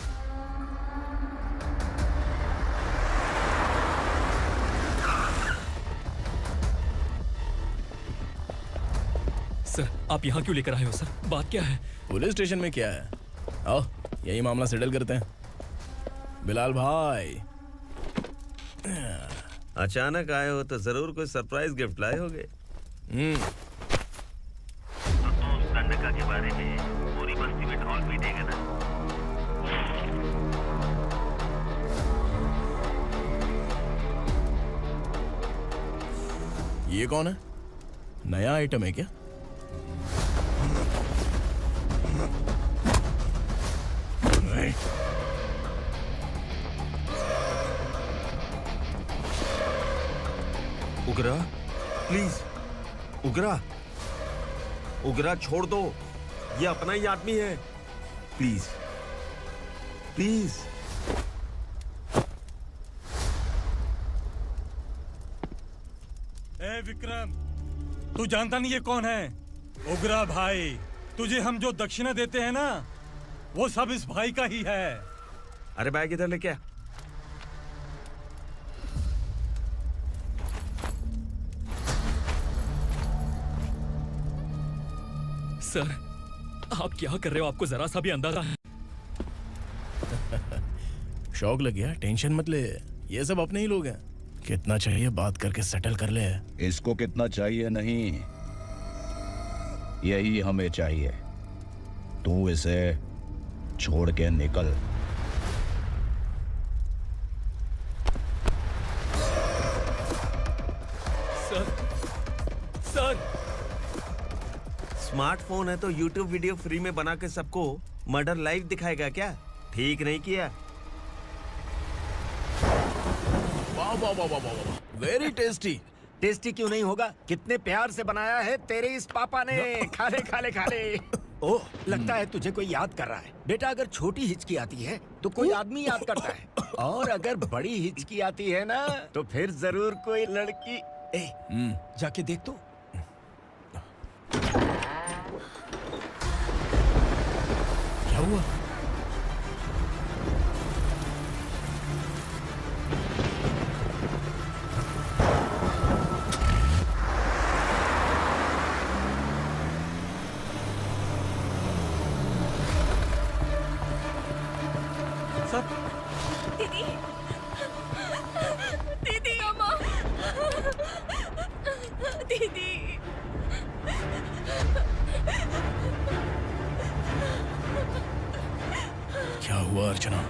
sir, आप यहाँ क्यों लेकर आए हो सर? बात क्या है? पुलिस स्टेशन में क्या है? आओ यही मामला सेटल करते हैं। बिलाल भाई, अचानक आए हो तो जरूर कोई सरप्राइज गिफ्ट लाए होगे। तो उस दंडका के बारे में पूरी बस्ती में ढोल पीटेगा ना। ये कौन है? नया आइटम है क्या? उगरा, प्लीज उगरा, उगरा छोड़ दो, ये अपना ही आदमी है, प्लीज प्लीज। ए विक्रम, तू जानता नहीं ये कौन है? उगरा भाई, तुझे हम जो दक्षिणा देते हैं ना, वो सब इस भाई का ही है। अरे बैग इधर लेके आ। सर, आप क्या कर रहे हो? आपको जरा सा भी अंदाजा है? शौक लग गया? टेंशन मत ले, ये सब अपने ही लोग हैं। कितना चाहिए बात करके सेटल कर ले। इसको कितना चाहिए नहीं, यही हमें चाहिए। तू इसे छोड़ के निकल। सर, सर, स्मार्टफोन है तो YouTube वीडियो फ्री में बना के सबको मर्डर लाइव दिखाएगा क्या? ठीक नहीं किया। वाह वाह वाह वाह वाह, वेरी टेस्टी। टेस्टी क्यों नहीं होगा? कितने प्यार से बनाया है तेरे इस पापा ने। खा ले खा ले खा ले। ओह, लगता है तुझे कोई याद कर रहा है। बेटा, अगर छोटी हिचकी आती है तो कोई आदमी याद करता है, और अगर बड़ी हिचकी आती है ना तो फिर जरूर कोई लड़की। ए, जाके देख तो। क्या हुआ? दीदी, दीदी, अम्मा, दीदी। क्या हुआ अर्चना?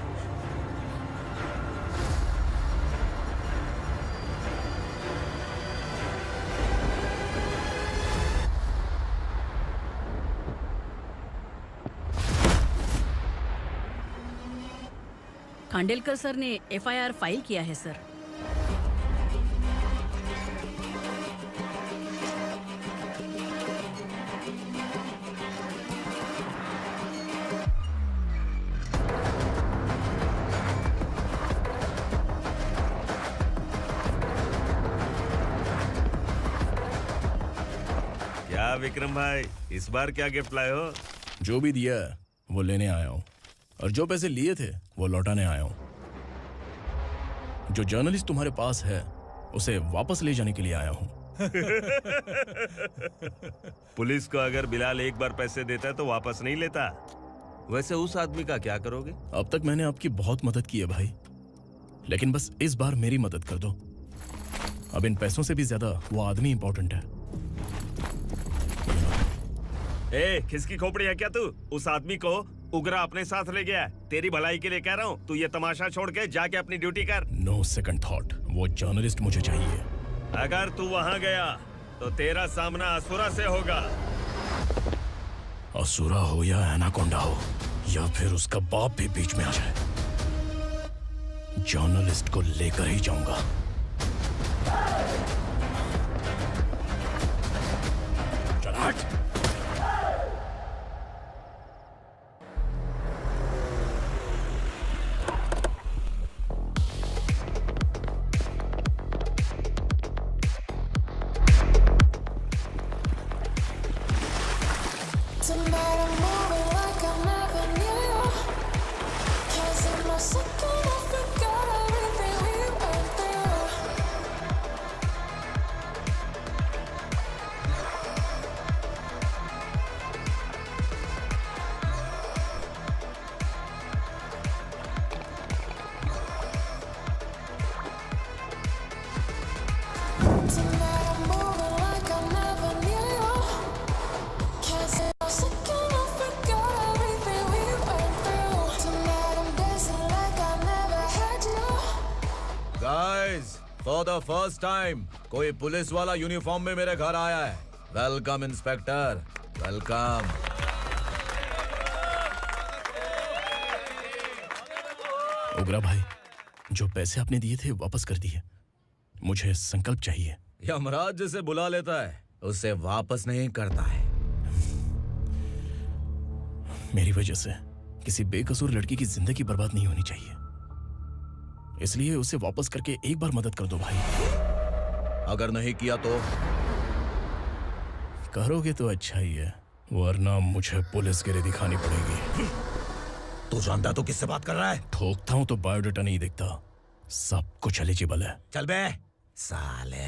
खांडेलकर सर ने एफआईआर फाइल किया है सर। क्या विक्रम भाई, इस बार क्या गिफ्ट लाए हो? जो भी दिया है वो लेने आया हूँ, और जो पैसे लिए थे वो लौटाने आया हूँ। जो जर्नलिस्ट तुम्हारे पास है उसे वापस ले जाने के लिए आया हूँ। पुलिस को अगर बिलाल एक बार पैसे देता है तो वापस नहीं लेता। वैसे उस आदमी का क्या करोगे? अब तक मैंने आपकी बहुत मदद की है भाई, लेकिन बस इस बार मेरी मदद कर दो। अब इन पैसों से भी ज्यादा वो आदमी इंपॉर्टेंट है। ए, किसकी खोपड़ी है क्या तू? उस आदमी को उगरा अपने साथ ले गया। तेरी भलाई के लिए कह रहा हूँ, तू ये तमाशा छोड़ के जाके अपनी ड्यूटी कर। नो सेकंड थॉट, वो जर्नलिस्ट मुझे चाहिए। अगर तू वहाँ गया तो तेरा सामना असुरा से होगा। असुरा हो या एनाकोंडा हो, या फिर उसका बाप भी बीच में आ जाए, जर्नलिस्ट को लेकर ही जाऊंगा। चल हट। फॉर द फर्स्ट टाइम कोई पुलिस वाला यूनिफॉर्म में मेरे घर आया है। Welcome inspector, welcome. उग्रा भाई, जो पैसे आपने दिए थे वापस कर दिए। मुझे संकल्प चाहिए। यमराज जिसे बुला लेता है उसे वापस नहीं करता है। मेरी वजह से किसी बेकसूर लड़की की जिंदगी बर्बाद नहीं होनी चाहिए, इसलिए उसे वापस करके एक बार मदद कर दो भाई। अगर नहीं किया तो? करोगे तो अच्छा ही है, वरना मुझे पुलिसगिरी दिखानी पड़ेगी। तू जानता तो किससे बात कर रहा है? ठोकता हूं तो बायोडाटा नहीं दिखता, सब कुछ एलिजिबल है। चल बे साले।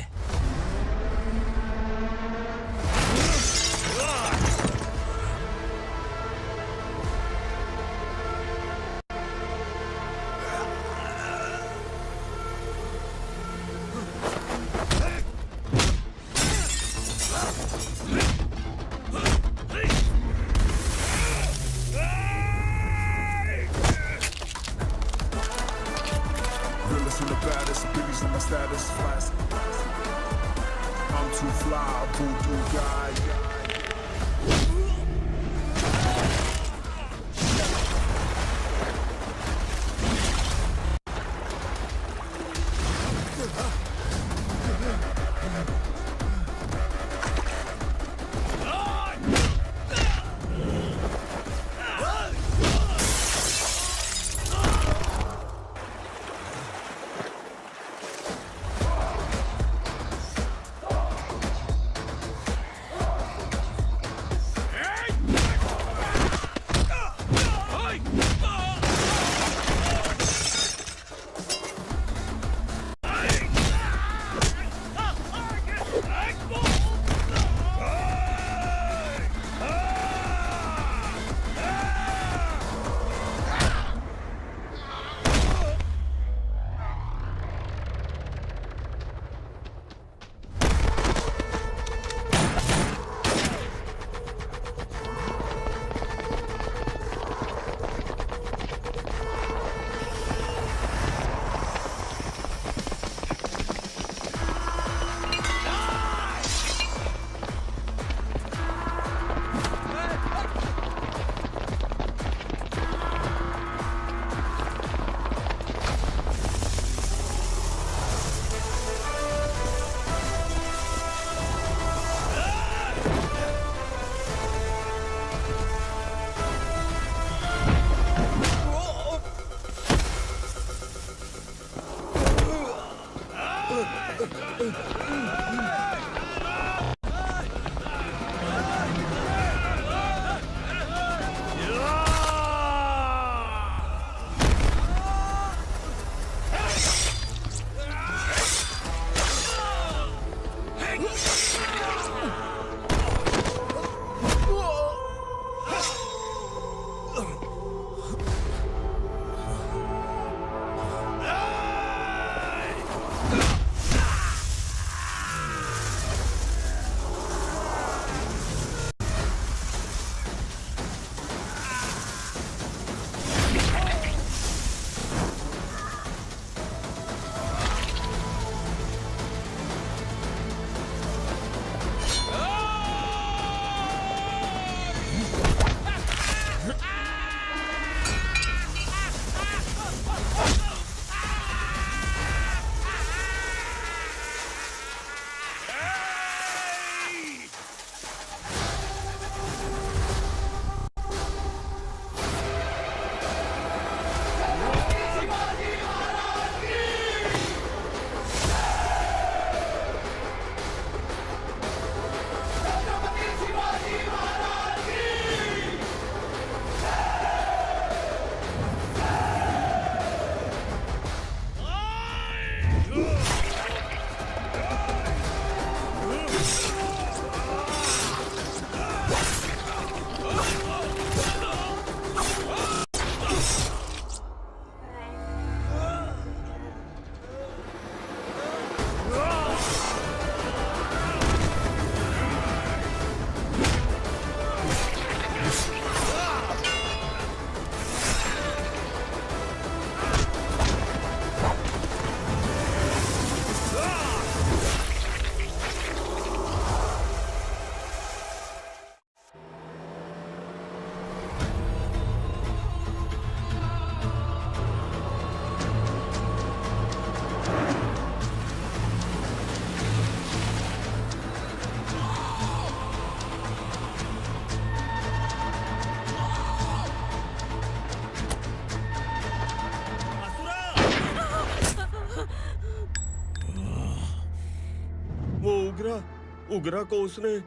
उग्रा को उसने।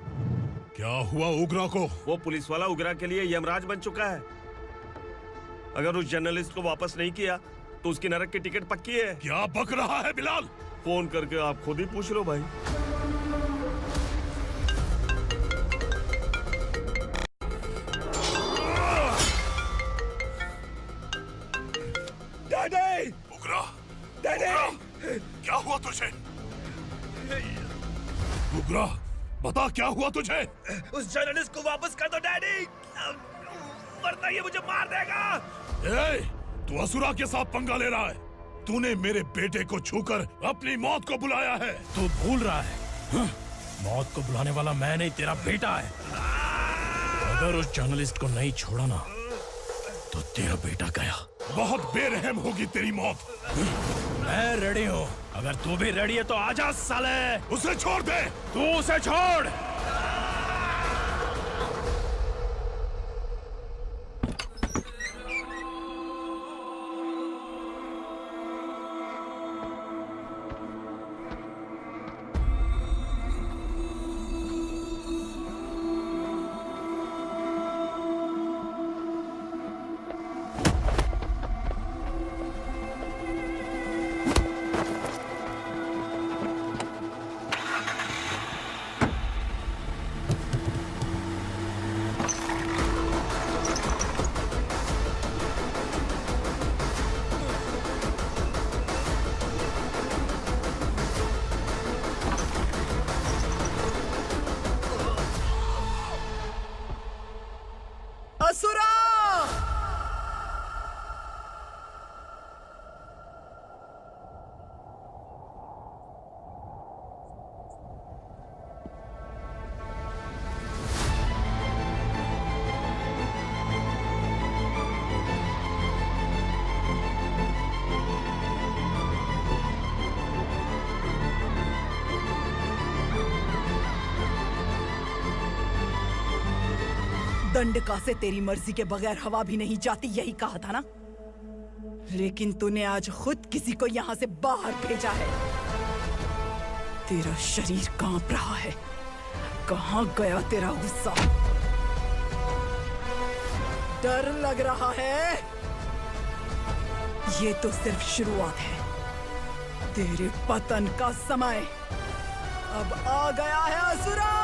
क्या हुआ उग्रा को? वो पुलिस वाला उग्रा के लिए यमराज बन चुका है। अगर उस जर्नलिस्ट को वापस नहीं किया तो उसकी नरक की टिकट पक्की है। क्या बक रहा है बिलाल? फोन करके आप खुद ही पूछ लो भाई। डैडी! उग्रा! डैडी! क्या हुआ तुझे? उग्रा, बता क्या हुआ तुझे? उस जर्नलिस्ट को वापस कर दो डैडी, वरना ये मुझे मार देगा। ए, तू असुरा के साथ पंगा ले रहा है। तूने मेरे बेटे को छूकर अपनी मौत को बुलाया है। तू भूल रहा है, मौत को बुलाने वाला मैं नहीं, तेरा बेटा है। अगर उस जर्नलिस्ट को नहीं छोड़ा ना तो तेरा बेटा गया। बहुत बेरहम होगी तेरी मौत। मैं रेडी हूँ, अगर तू भी रेडी है तो आजा साले। उसे छोड़ दे। तू उसे छोड़। असुरा! दंडका से तेरी मर्जी के बगैर हवा भी नहीं जाती, यही कहा था ना? लेकिन तूने आज खुद किसी को यहाँ से बाहर भेजा है। तेरा शरीर कांप रहा है। कहाँ गया तेरा गुस्सा? डर लग रहा है? ये तो सिर्फ शुरुआत है। तेरे पतन का समय अब आ गया है असुरा।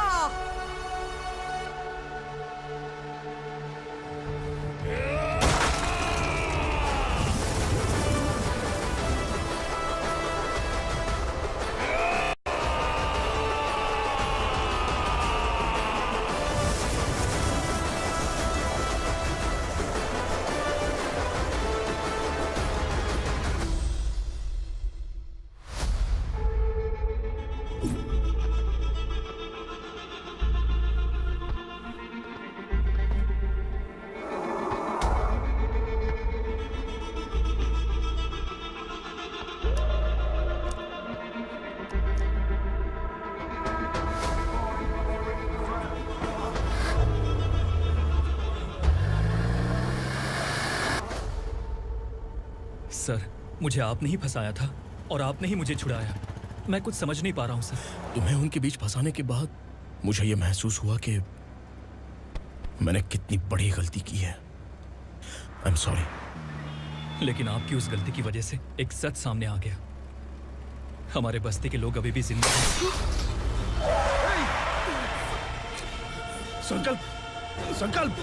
सर, मुझे आपने ही फंसाया था और आपने ही मुझे छुड़ाया। मैं कुछ समझ नहीं पा रहा हूँ सर। तुम्हें उनके बीच फंसाने के बाद मुझे यह महसूस हुआ कि मैंने कितनी बड़ी गलती की है। I am sorry. लेकिन आपकी उस गलती की वजह से एक सच सामने आ गया। हमारे बस्ती के लोग अभी भी जिंदा हैं। संकल्प, संकल्प।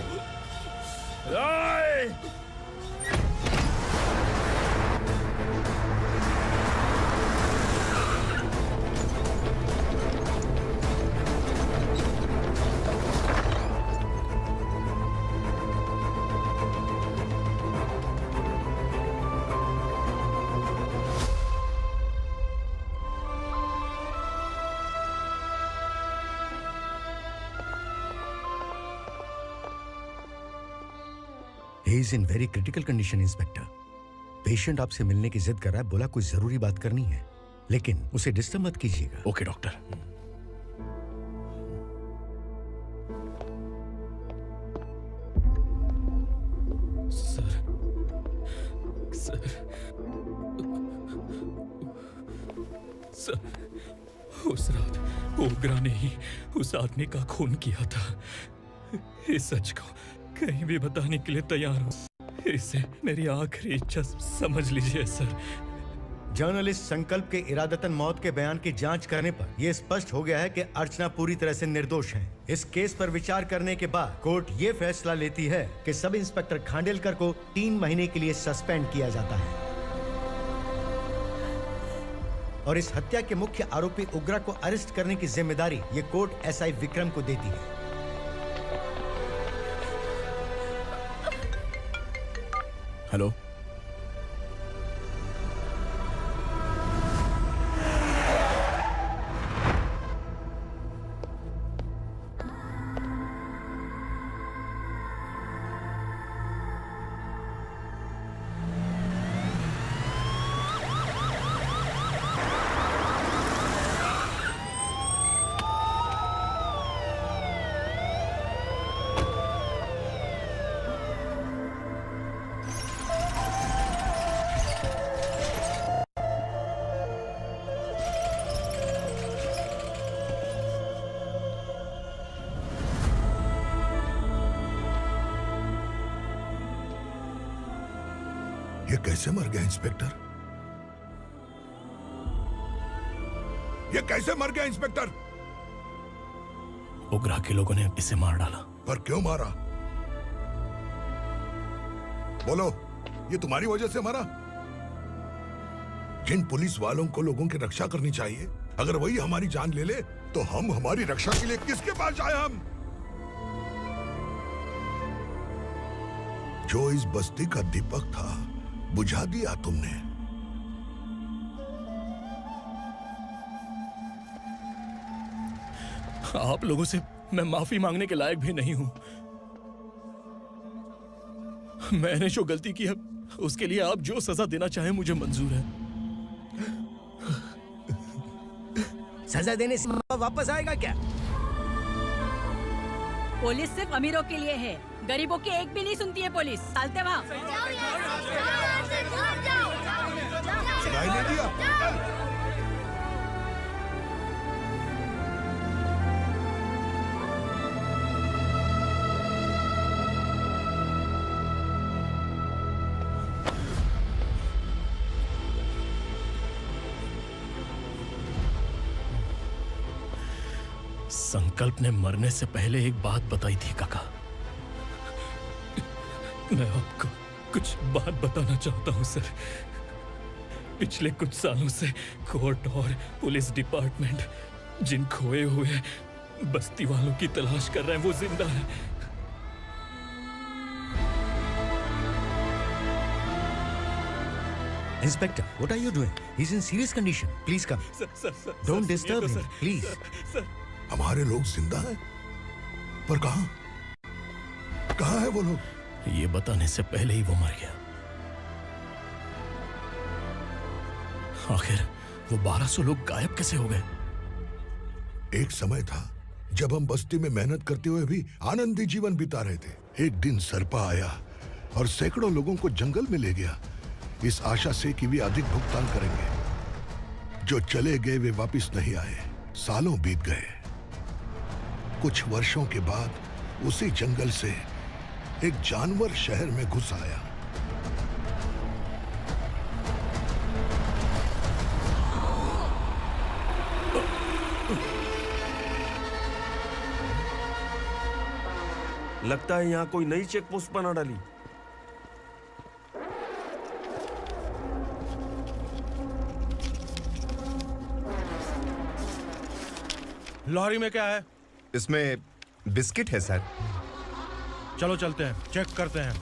He is in very critical condition, inspector. Patient आपसे मिलने की जिद कर रहा है, बोला कोई जरूरी बात करनी है, लेकिन उसे डिस्टर्ब मत कीजिएगा। Okay doctor. सर, सर, उस रात ओग्रा ने ही उस आदमी का खून किया था। इस सच को कहीं भी बताने के लिए तैयार हूँ। इसे मेरी आखिरी इच्छा समझ लीजिए सर। जर्नलिस्ट संकल्प के इरादतन मौत के बयान की जांच करने पर यह स्पष्ट हो गया है कि अर्चना पूरी तरह से निर्दोष है। इस केस पर विचार करने के बाद कोर्ट ये फैसला लेती है कि सब इंस्पेक्टर खांडेलकर को 3 महीने के लिए सस्पेंड किया जाता है और इस हत्या के मुख्य आरोपी उग्रा को अरेस्ट करने की जिम्मेदारी ये कोर्ट एसआई विक्रम को देती है। हेलो, ये कैसे मर गया इंस्पेक्टर? ये कैसे मर गया इंस्पेक्टर? उग्रा के लोगों ने इसे मार डाला। पर क्यों मारा? बोलो, ये तुम्हारी वजह से मरा? जिन पुलिस वालों को लोगों की रक्षा करनी चाहिए, अगर वही हमारी जान ले ले तो हम हमारी रक्षा के लिए किसके पास जाए? हम जो इस बस्ती का दीपक था बुझा दिया तुमने। आप लोगों से मैं माफी मांगने के लायक भी नहीं हूं। मैंने जो गलती की है उसके लिए आप जो सजा देना चाहें मुझे मंजूर है। सजा देने से वापस आएगा क्या? पुलिस सिर्फ अमीरों के लिए है, गरीबों की एक भी नहीं सुनती है पुलिस। चलते वहाँ। सुनाई नहीं दिया? संकल्प ने मरने से पहले एक बात बताई थी काका। मैं आपको कुछ बात बताना चाहता हूं सर। पिछले कुछ सालों से कोर्ट और पुलिस डिपार्टमेंट जिन खोए हुए बस्ती वालों की तलाश कर रहे हैं वो जिंदा है। Inspector, what are you doing? He's in serious condition. Please come. Don't disturb him, please. हमारे लोग जिंदा हैं? पर कहां? कहां है वो लोग? ये बताने से पहले ही वो मर गया। आखिर वो 1200 लोग गायब कैसे हो गए? एक समय था जब हम बस्ती में मेहनत करते हुए भी आनंदी जीवन बिता रहे थे। एक दिन सरपा आया और सैकड़ों लोगों को जंगल में ले गया, इस आशा से कि वे अधिक भुगतान करेंगे। जो चले गए वे वापस नहीं आए। सालों बीत गए। कुछ वर्षों के बाद उसी जंगल से एक जानवर शहर में घुस आया। लगता है यहाँ कोई नई चेक पोस्ट बना डाली। लॉरी में क्या है? इसमें बिस्किट है सर। चलो चलते हैं, चेक करते हैं।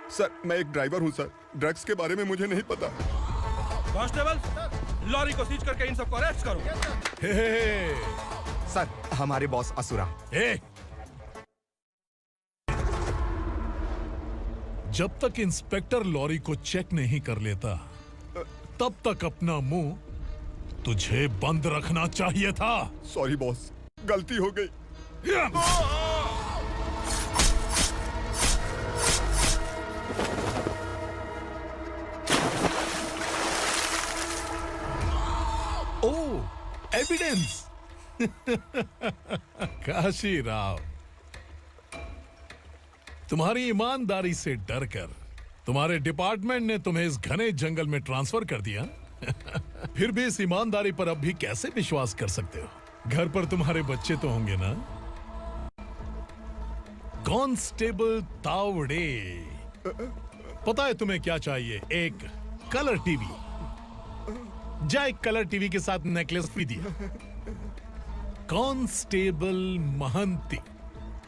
सर, मैं एक ड्राइवर हूं सर। ड्रग्स के बारे में मुझे नहीं पता। कांस्टेबल, लॉरी को सीज करके इन सबको अरेस्ट करो। सर, हमारे बॉस असुरा। जब तक इंस्पेक्टर लॉरी को चेक नहीं कर लेता तब तक अपना मुंह तुझे बंद रखना चाहिए था। सॉरी बॉस, गलती हो गई। ओह, एविडेंस। काशी राव, तुम्हारी ईमानदारी से डरकर तुम्हारे डिपार्टमेंट ने तुम्हें इस घने जंगल में ट्रांसफर कर दिया। फिर भी इस ईमानदारी पर अब भी कैसे विश्वास कर सकते हो? घर पर तुम्हारे बच्चे तो होंगे ना? कांस्टेबल तावड़े, पता है तुम्हें क्या चाहिए? एक कलर टीवी। जा एक कलर टीवी के साथ नेकलेस भी दिया। कांस्टेबल महंती,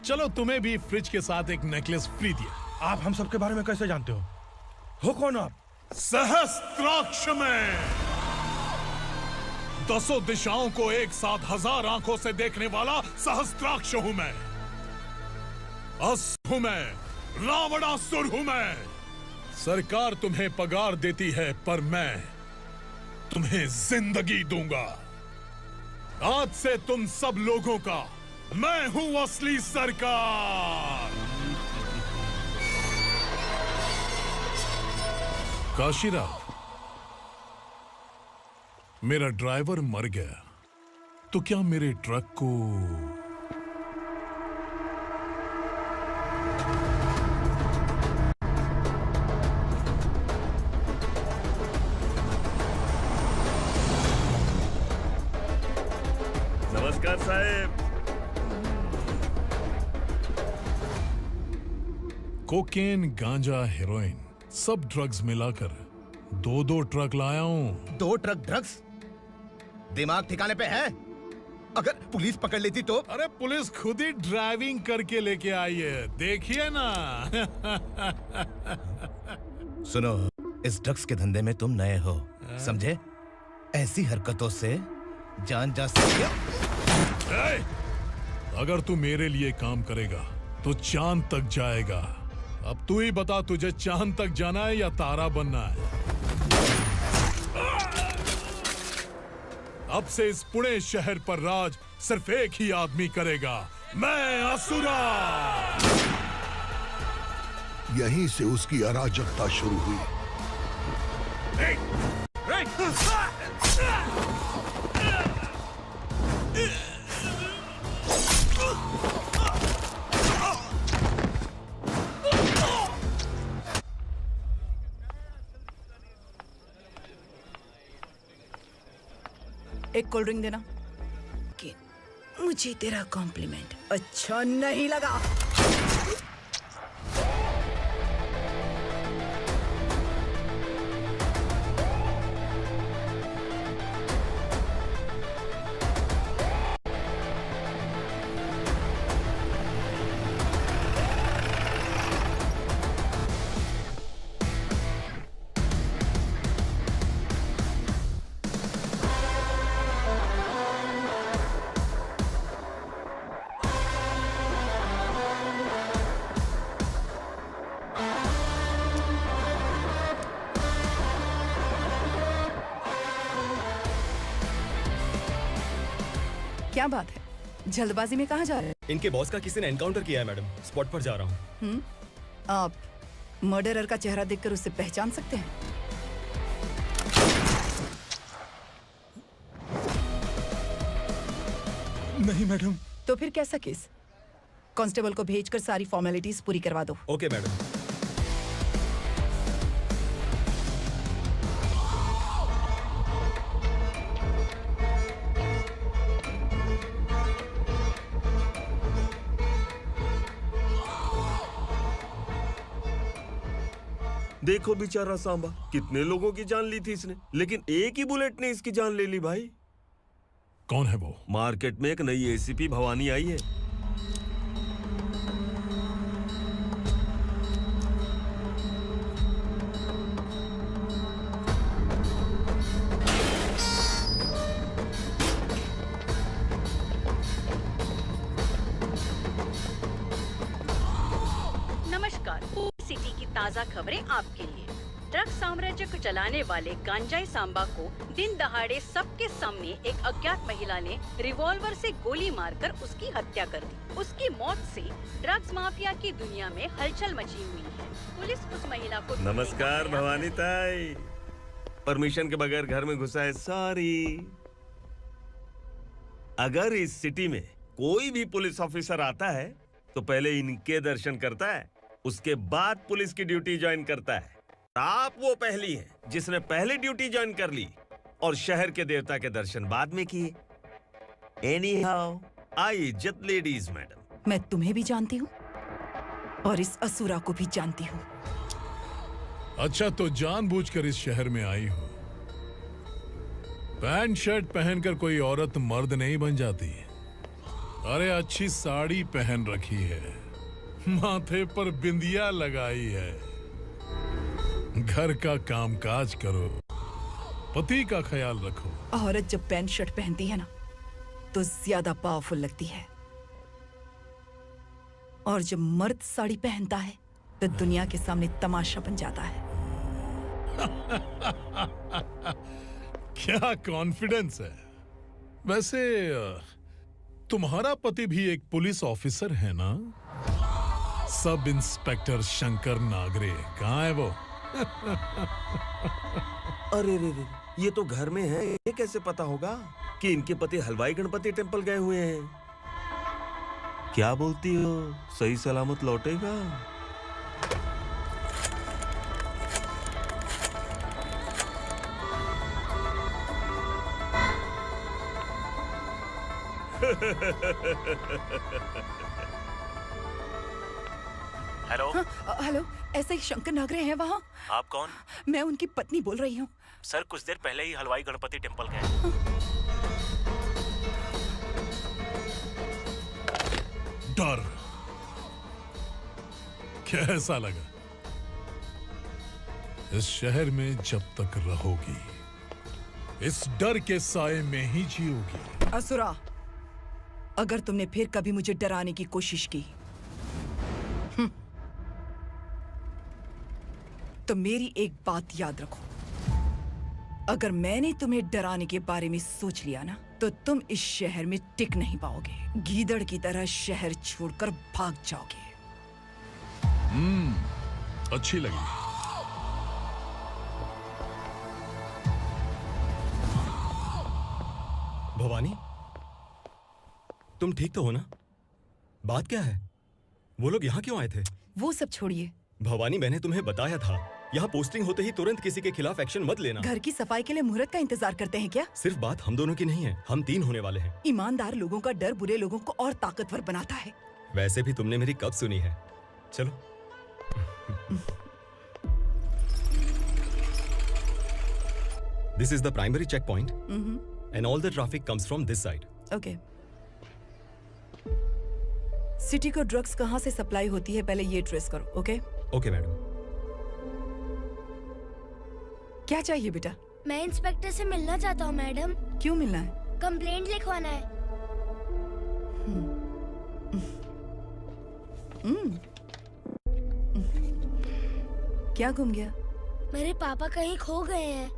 चलो तुम्हें भी फ्रिज के साथ एक नेकलेस फ्री दिया। आप हम सबके बारे में कैसे जानते हो कौन आप? सहस्त्राक्ष में 10 दिशाओं को एक साथ 1000 आंखों से देखने वाला सहस्त्राक्ष हूं मैं। असुर हूं मैं, रावणासुर हूं मैं। सरकार तुम्हें पगार देती है, पर मैं तुम्हें जिंदगी दूंगा। आज से तुम सब लोगों का मैं हूं असली सरकार। काशीराव, मेरा ड्राइवर मर गया, तो क्या मेरे ट्रक को नमस्कार साहब। कोकेन, गांजा, हेरोइन, सब ड्रग्स मिलाकर 2 ट्रक लाया हूं। 2 ट्रक ड्रग्स? दिमाग ठिकाने पे है? अगर पुलिस पकड़ लेती तो? अरे पुलिस खुद ही ड्राइविंग करके लेके आई है, देखिए ना। सुनो, इस ड्रग्स के धंधे में तुम नए हो, समझे? ऐसी हरकतों से जान जा सकती है। अगर तू मेरे लिए काम करेगा तो चांद तक जाएगा। अब तू ही बता, तुझे चांद तक जाना है या तारा बनना है? अब से इस पुणे शहर पर राज सिर्फ एक ही आदमी करेगा, मैं असुरा। यहीं से उसकी अराजकता शुरू हुई। एक कोल्ड ड्रिंक देना। मुझे तेरा कॉम्प्लीमेंट अच्छा नहीं लगा। क्या बात है, जल्दबाजी में कहाँ जा रहे हैं? इनके बॉस का किसी ने एनकाउंटर किया है मैडम, स्पॉट पर जा रहा हूँ। आप मर्डरर का चेहरा देखकर उसे पहचान सकते हैं? नहीं मैडम। तो फिर कैसा केस? कांस्टेबल को भेजकर सारी फॉर्मेलिटीज पूरी करवा दो। Okay madam. देखो बेचारा सांबा, कितने लोगों की जान ली थी इसने, लेकिन एक ही बुलेट ने इसकी जान ले ली भाई। कौन है वो? मार्केट में एक नई एसीपी भवानी आई है। नमस्कार, सिटी की ताज़ा खबरें आपके लिए। ड्रग्स साम्राज्य को चलाने वाले गांजाई सांबा को दिन दहाड़े सबके सामने एक अज्ञात महिला ने रिवॉल्वर से गोली मारकर उसकी हत्या कर दी। उसकी मौत से ड्रग्स माफिया की दुनिया में हलचल मची हुई है। पुलिस उस महिला को नमस्कार भवानी ताई, परमिशन के बगैर घर में घुसा है, सॉरी। अगर इस सिटी में कोई भी पुलिस ऑफिसर आता है तो पहले इनके दर्शन करता है, उसके बाद पुलिस की ड्यूटी ज्वाइन करता है। आप वो पहली हैं जिसने पहले ड्यूटी ज्वाइन कर ली और शहर के देवता के दर्शन बाद में किए। एनीहाउ, आई इज्जत लेडीज मैडम। मैं तुम्हें भी जानती हूँ और इस असुरा को भी जानती हूँ। अच्छा, तो जानबूझकर इस शहर में आई हो। पैंट शर्ट पहनकर कोई औरत मर्द नहीं बन जाती। अरे अच्छी साड़ी पहन रखी है, माथे पर बिंदिया लगाई है, घर का कामकाज करो, पति का ख्याल रखो। औरत जब पैंट शर्ट पहनती है ना तो ज्यादा पावरफुल लगती है, और जब मर्द साड़ी पहनता है तो दुनिया के सामने तमाशा बन जाता है। क्या कॉन्फिडेंस है। वैसे तुम्हारा पति भी एक पुलिस ऑफिसर है ना? सब इंस्पेक्टर शंकर नागरे कहाँ है वो? अरे रे रे, ये तो घर में है, ये कैसे पता होगा कि इनके पति हलवाई गणपति टेम्पल गए हुए हैं? क्या बोलती हो, सही सलामत लौटेगा? हेलो। हेलो, ऐसे ही शंकर नागरे हैं वहाँ? आप कौन? मैं उनकी पत्नी बोल रही हूँ। सर, कुछ देर पहले ही हलवाई गणपति टेम्पल गए। डर कैसा लगा? इस शहर में जब तक रहोगी इस डर के साए में ही जियोगी। असुरा, अगर तुमने फिर कभी मुझे डराने की कोशिश की तो मेरी एक बात याद रखो, अगर मैंने तुम्हें डराने के बारे में सोच लिया ना तो तुम इस शहर में टिक नहीं पाओगे। गीदड़ की तरह शहर छोड़कर भाग जाओगे। अच्छी लगी। भवानी, तुम ठीक तो हो ना? बात क्या है? वो लोग यहाँ क्यों आए थे? वो सब छोड़िए। भवानी, मैंने तुम्हें बताया था यहाँ पोस्टिंग होते ही तुरंत किसी के खिलाफ एक्शन मत लेना। घर की सफाई के लिए मुहूर्त का इंतजार करते हैं क्या? सिर्फ बात हम दोनों की नहीं है, हम 3 होने वाले हैं। ईमानदार लोगों का डर बुरे लोगों को और ताकतवर बनाता है। वैसे भी तुमने मेरी कब सुनी है। चलो। This is the primary checkpoint, and all the traffic comes from this side. Okay. City को ड्रग्स कहाँ से सप्लाई होती है पहले ये ट्रेस करो, ओके? Okay madam. क्या चाहिए बेटा? मैं इंस्पेक्टर से मिलना चाहता हूँ मैडम। क्यों मिलना है? कंप्लेंट लिखवाना है। क्या गुम गया? मेरे पापा कहीं खो गए हैं।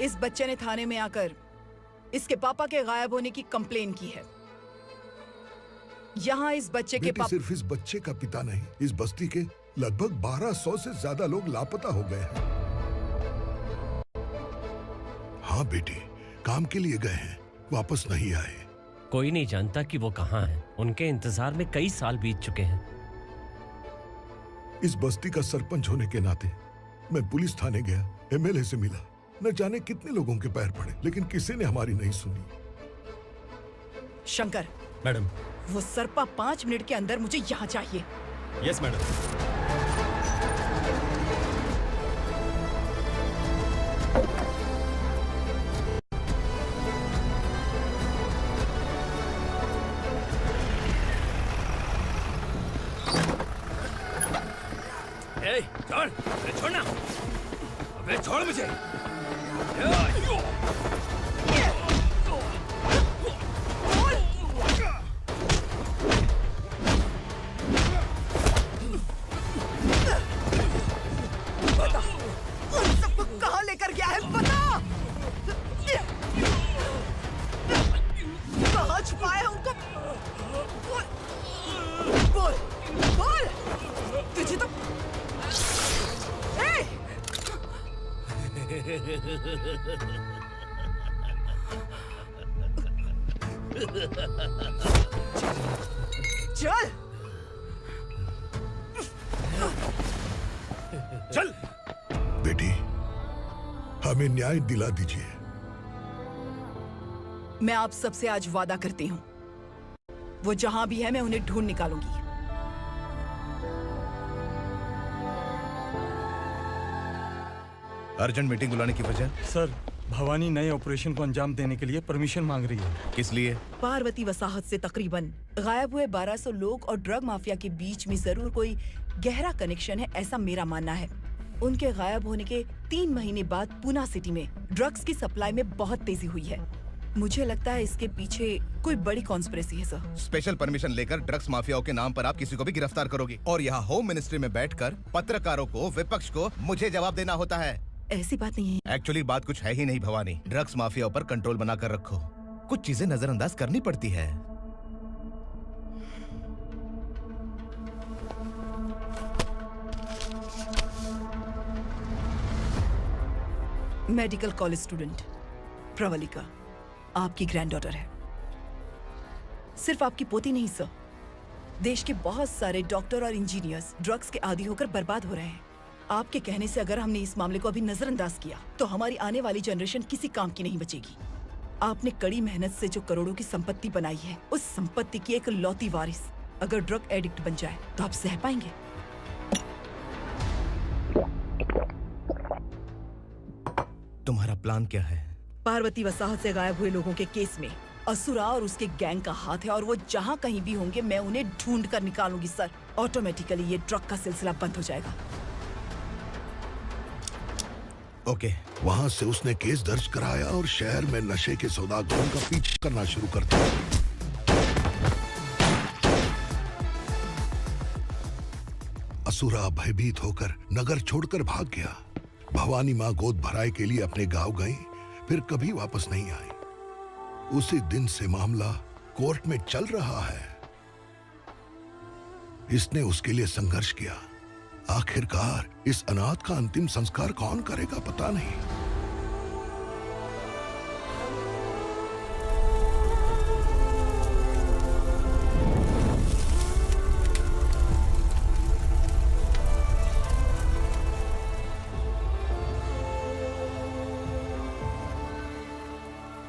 इस बच्चे ने थाने में आकर इसके पापा के गायब होने की कंप्लेन की है। यहाँ इस बच्चे के पापा सिर्फ इस बच्चे का पिता नहीं, इस बस्ती के लगभग 1200 से ज्यादा लोग लापता हो गए हैं। हाँ बेटी, काम के लिए गए हैं, वापस नहीं आए। कोई नहीं जानता कि वो कहाँ हैं। उनके इंतजार में कई साल बीत चुके हैं। इस बस्ती का सरपंच होने के नाते मैं पुलिस थाने गया, एमएलए से मिला, न जाने कितने लोगों के पैर पड़े, लेकिन किसी ने हमारी नहीं सुनी। शंकर। मैडम। वो सरपा 5 मिनट के अंदर मुझे यहाँ चाहिए। Yes madam. छोड़, अरे छोड़ना, अबे छोड़ मुझे। बता, उन सबको कहाँ लेकर गया है बता। कहाँ छुपाया है उनको? बोल, बोल, तुझे तो चल चल बेटी, हमें न्याय दिला दीजिए। मैं आप सबसे आज वादा करती हूँ, वो जहां भी है मैं उन्हें ढूंढ निकालूंगी। अर्जेंट मीटिंग बुलाने की वजह? सर, भवानी नए ऑपरेशन को अंजाम देने के लिए परमिशन मांग रही है। किस लिए? पार्वती वसाहत से तकरीबन गायब हुए 1200 लोग और ड्रग माफिया के बीच में जरूर कोई गहरा कनेक्शन है, ऐसा मेरा मानना है। उनके गायब होने के 3 महीने बाद पूना सिटी में ड्रग्स की सप्लाई में बहुत तेजी हुई है। मुझे लगता है इसके पीछे कोई बड़ी कॉन्स्पिरेसी है सर। स्पेशल परमिशन लेकर ड्रग्स माफियाओं के नाम पर आप किसी को भी गिरफ्तार करोगे और यहाँ होम मिनिस्ट्री में बैठकर पत्रकारों को, विपक्ष को मुझे जवाब देना होता है। ऐसी बात नहीं है। एक्चुअली बात कुछ है ही नहीं भवानी। ड्रग्स माफियाओं पर कंट्रोल बनाकर रखो, कुछ चीजें नजरअंदाज करनी पड़ती है। मेडिकल कॉलेज स्टूडेंट प्रवलिका आपकी ग्रैंडडॉटर है। सिर्फ आपकी पोती नहीं सर, देश के बहुत सारे डॉक्टर और इंजीनियर्स ड्रग्स के आदी होकर बर्बाद हो रहे हैं। आपके कहने से अगर हमने इस मामले को अभी नजरअंदाज किया तो हमारी आने वाली जनरेशन किसी काम की नहीं बचेगी। आपने कड़ी मेहनत से जो करोड़ों की संपत्ति बनाई है, उस संपत्ति की एक लौती वारिस अगर ड्रग एडिक्ट बन जाए तो आप सह पाएंगे? तुम्हारा प्लान क्या है? पार्वती वसाहत से गायब हुए लोगों के केस में असुरा और उसके गैंग का हाथ है और वो जहाँ कहीं भी होंगे मैं उन्हें ढूंढ कर निकालूंगी सर। ऑटोमेटिकली ये ड्रग का सिलसिला बंद हो जाएगा। ओके। वहाँ से उसने केस दर्ज कराया और शहर में नशे के सौदागरों का पीछा करना शुरू कर दिया। असुरा भयभीत होकर नगर छोड़कर भाग गया। भवानी माँ गोद भराई के लिए अपने गांव गई, फिर कभी वापस नहीं आई। उसी दिन से मामला कोर्ट में चल रहा है। इसने उसके लिए संघर्ष किया। आखिरकार इस अनाथ का अंतिम संस्कार कौन करेगा पता नहीं।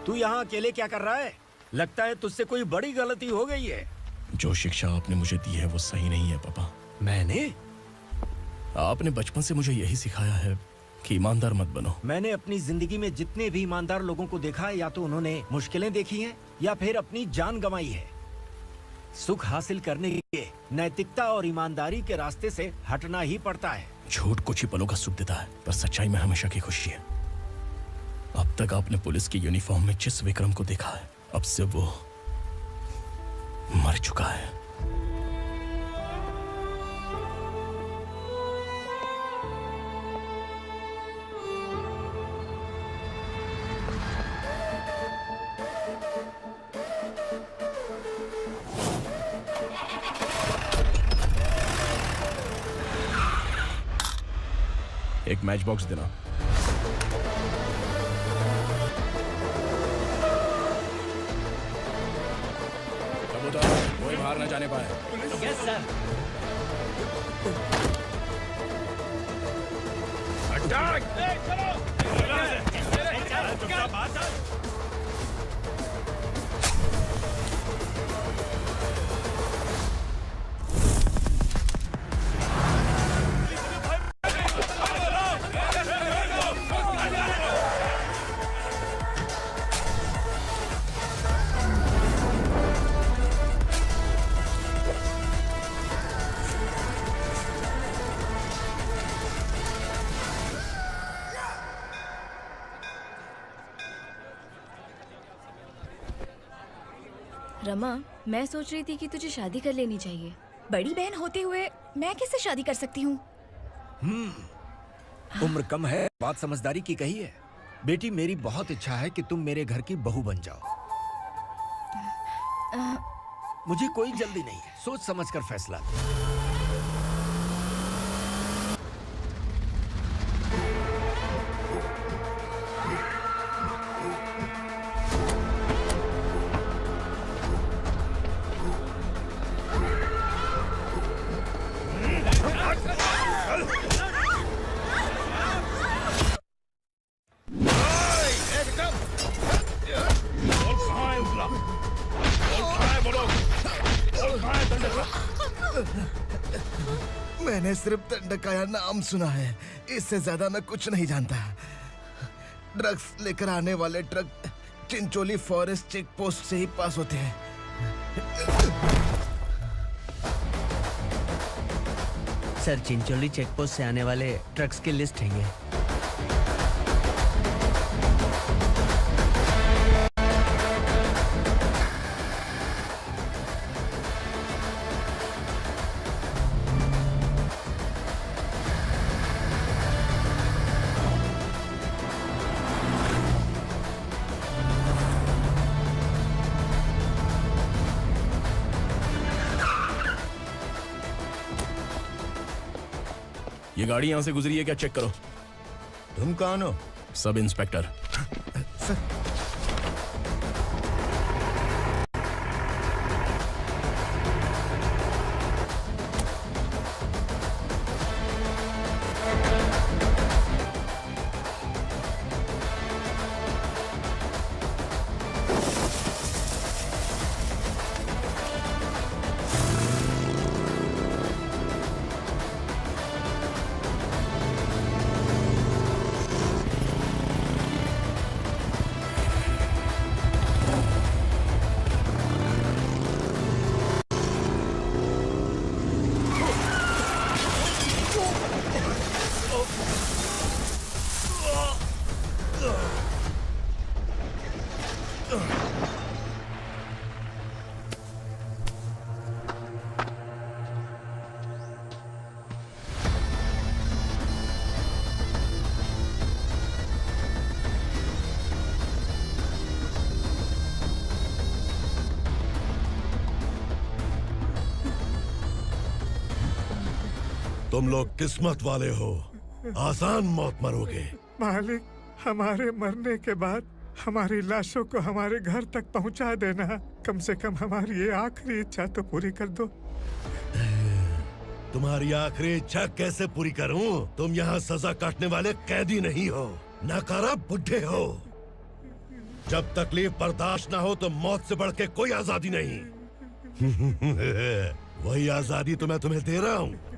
तू यहाँ अकेले क्या कर रहा है? लगता है तुझसे कोई बड़ी गलती हो गई है। जो शिक्षा आपने मुझे दी है वो सही नहीं है पापा। मैंने? आपने बचपन से मुझे यही सिखाया है कि ईमानदार मत बनो। मैंने अपनी जिंदगी में जितने भी ईमानदार लोगों को देखा है, या तो उन्होंने मुश्किलें देखी हैं या फिर अपनी जान गंवाई है। सुख हासिल करने के लिए नैतिकता और ईमानदारी के रास्ते से हटना ही पड़ता है। झूठ कुछ ही पलों का सुख देता है, पर सच्चाई में हमेशा की खुशी है। अब तक आपने पुलिस की यूनिफॉर्म में जिस विक्रम को देखा है, अब से वो मर चुका है। एक मैच बॉक्स देना। कोई बाहर न जाने पाए। Yes sir. रमा, मैं सोच रही थी कि तुझे शादी कर लेनी चाहिए। बड़ी बहन होते हुए मैं कैसे शादी कर सकती हूँ? उम्र कम है, बात समझदारी की कही है। बेटी, मेरी बहुत इच्छा है कि तुम मेरे घर की बहू बन जाओ। मुझे कोई जल्दी नहीं है, सोच समझकर फैसला ले। मैंने सिर्फ दंडकाया नाम सुना है, इससे ज्यादा मैं कुछ नहीं जानता। ड्रग्स लेकर आने वाले truck Chincholi forest check post से ही पास होते हैं। सर, चिंचोली चेक पोस्ट से आने वाले ट्रक्स की लिस्ट है ये। ये गाड़ी यहाँ से गुजरी है क्या, चेक करो। तुम कौन हो? Sub inspector. तुम लोग किस्मत वाले हो, आसान मौत मरोगे। मालिक, हमारे मरने के बाद हमारी लाशों को हमारे घर तक पहुंचा देना। कम से कम हमारी ये आखिरी इच्छा तो पूरी कर दो। तुम्हारी आखिरी इच्छा कैसे पूरी करूं? तुम यहाँ सजा काटने वाले कैदी नहीं हो, नकारा बुढ़े हो। जब तकलीफ बर्दाश्त ना हो तो मौत से बढ़ के कोई आजादी नहीं। वही आजादी तो मैं तुम्हें दे रहा हूँ।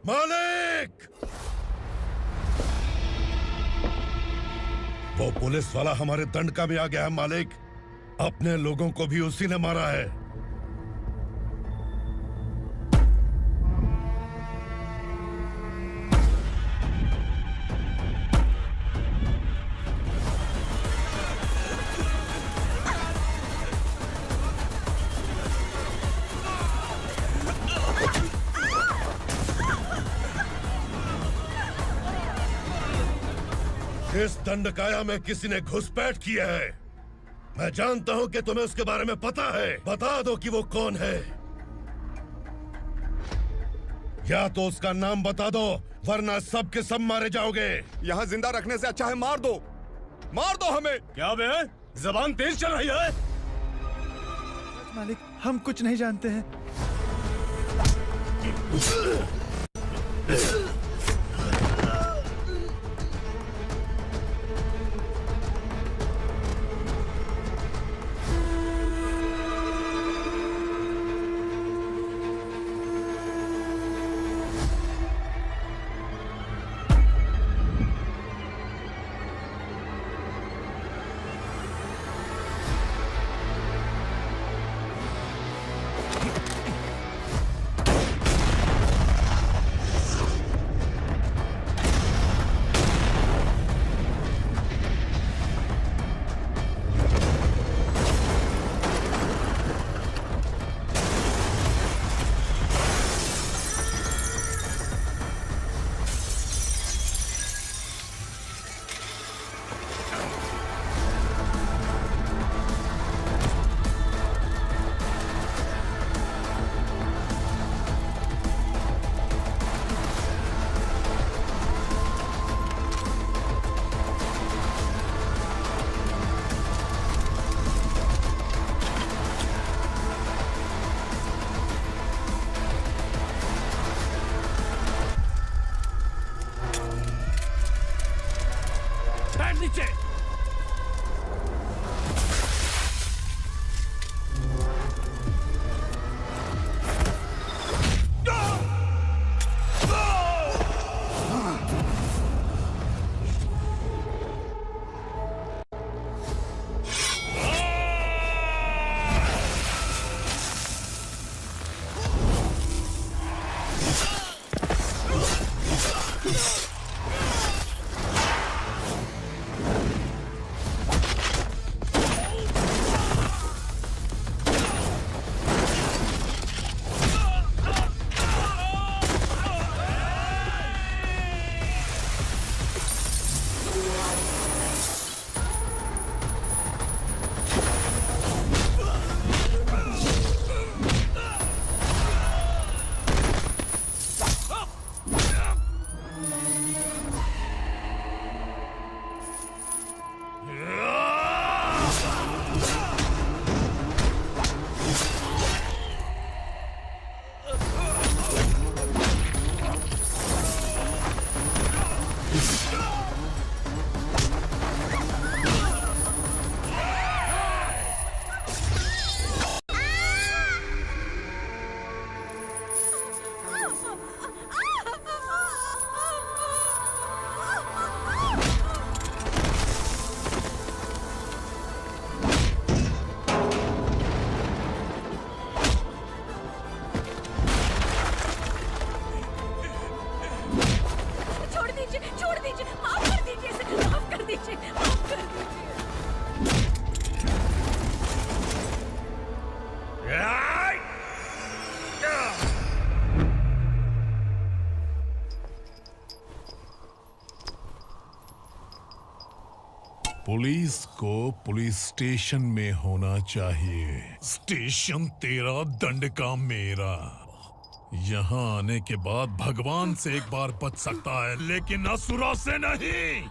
मालिक! वो पुलिस वाला हमारे दंड का भी आ गया है मालिक। अपने लोगों को भी उसी ने मारा है। इस दंडकाया में किसी ने घुसपैठ किया है। मैं जानता हूं कि तुम्हें उसके बारे में पता है। बता दो कि वो कौन है, या तो उसका नाम बता दो, वरना सब के सब मारे जाओगे। यहाँ जिंदा रखने से अच्छा है मार दो हमें। क्या बे, जबान तेज चल रही है? मालिक, हम कुछ नहीं जानते हैं। नीचे। पुलिस को पुलिस स्टेशन में होना चाहिए। स्टेशन तेरा, दंड का मेरा। यहाँ आने के बाद भगवान से एक बार बच सकता है, लेकिन असुरा से नहीं।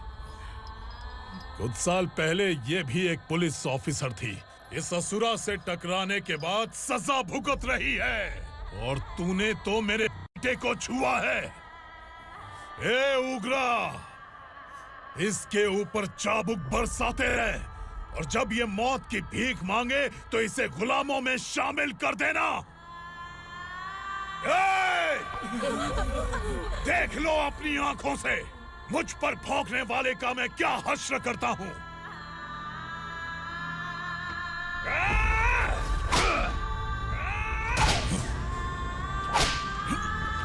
कुछ साल पहले ये भी एक पुलिस ऑफिसर थी। इस असुरा से टकराने के बाद सजा भुगत रही है, और तूने तो मेरे बेटे को छुआ है। ए उग्रा, इसके ऊपर चाबुक बरसाते रहे, और जब ये मौत की भीख मांगे तो इसे गुलामों में शामिल कर देना। देख लो अपनी आंखों से मुझ पर भौंकने वाले का मैं क्या हश्र करता हूं।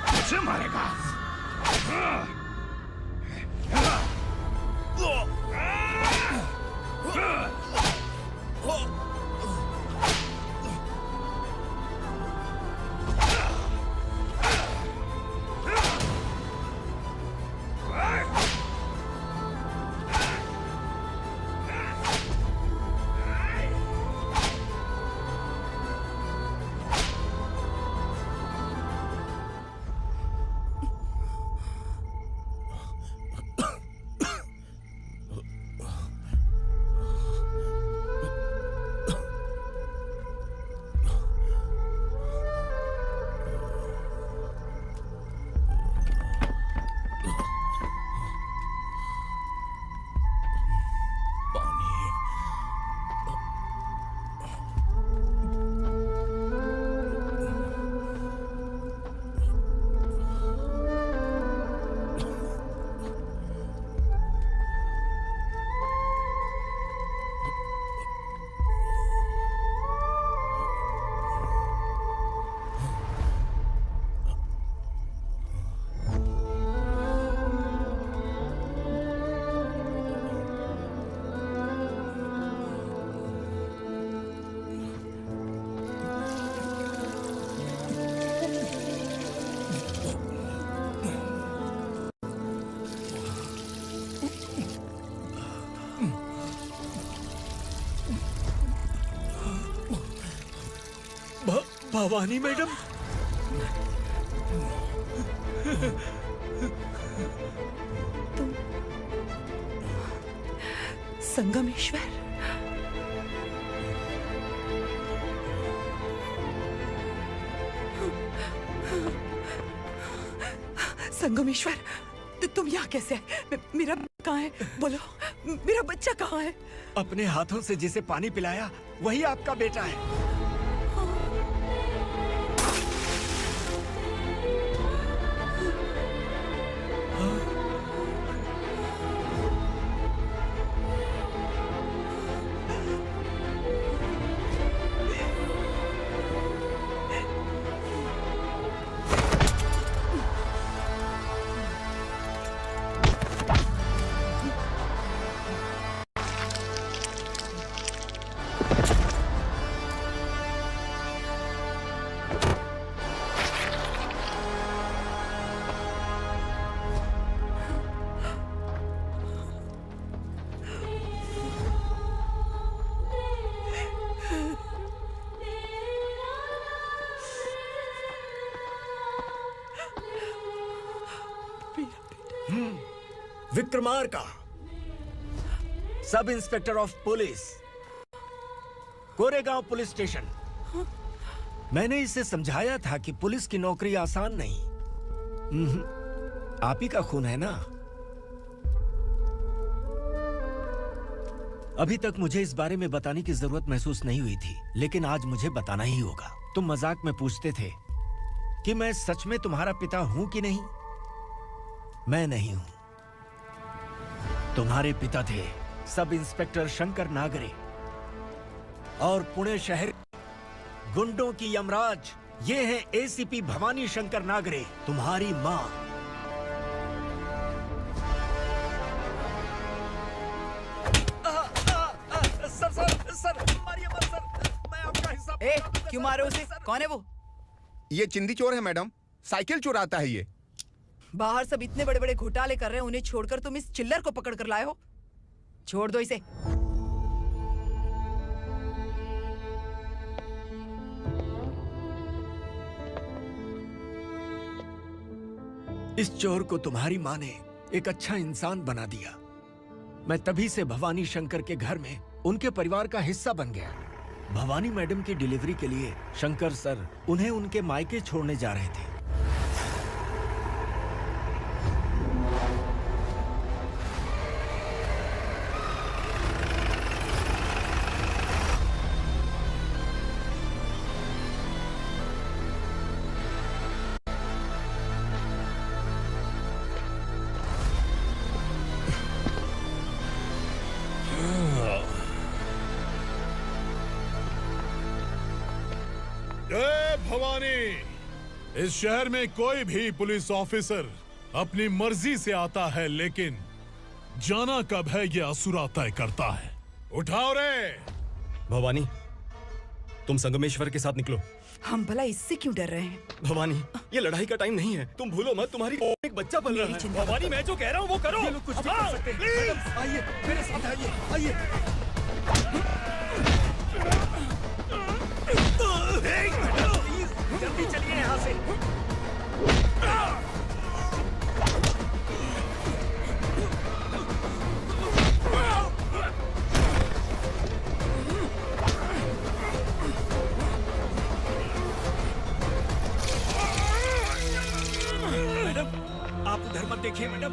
कैसे मारेगा? भवानी मैडम, संगमेश्वर, संगमेश्वर, तुम यहाँ कैसे आए? मेरा कहाँ है? बोलो, मेरा बच्चा कहाँ है? अपने हाथों से जिसे पानी पिलाया वही आपका बेटा है। Vikramarka, sub inspector of police, Koregaon police station. मैंने इसे समझाया था कि पुलिस की नौकरी आसान नहीं। आप ही का खून है ना। अभी तक मुझे इस बारे में बताने की जरूरत महसूस नहीं हुई थी, लेकिन आज मुझे बताना ही होगा। तुम मजाक में पूछते थे कि मैं सच में तुम्हारा पिता हूं कि नहीं। मैं नहीं हूं। तुम्हारे पिता थे सब इंस्पेक्टर शंकर नागरे, और पुणे शहर गुंडों की यमराज ये हैं एसीपी भवानी शंकर नागरे, तुम्हारी मां। सर, मारिए मत सर, मैं आपका हिस्सा। क्यों मारो उसे? कौन है वो? ये चिंदी चोर है मैडम, साइकिल चुराता है ये। बाहर सब इतने बड़े बड़े घोटाले कर रहे हैं, उन्हें छोड़कर तुम इस चिल्लर को पकड़ कर लाए हो। छोड़ दो इसे। इस चोर को तुम्हारी माँ ने एक अच्छा इंसान बना दिया। मैं तभी से भवानी शंकर के घर में उनके परिवार का हिस्सा बन गया। भवानी मैडम की डिलीवरी के लिए शंकर सर उन्हें उनके मायके छोड़ने जा रहे थे। जय भवानी। इस शहर में कोई भी पुलिस ऑफिसर अपनी मर्जी से आता है, लेकिन जाना कब है ये असुरा तय करता है। उठाओ रे। भवानी, तुम संगमेश्वर के साथ निकलो। हम भला इससे क्यों डर रहे हैं? भवानी, ये लड़ाई का टाइम नहीं है। तुम भूलो मत, तुम्हारी एक बच्चा पल रहा है। भवानी, मैं जो कह रहा हूँ वो करो। ये लोग कुछ भी कर सकते हैं। मैडम, आइए मेरे साथ आइए, आइए। जल्दी चलिए यहाँ से। मैडम, आप उधर मत देखिए मैडम।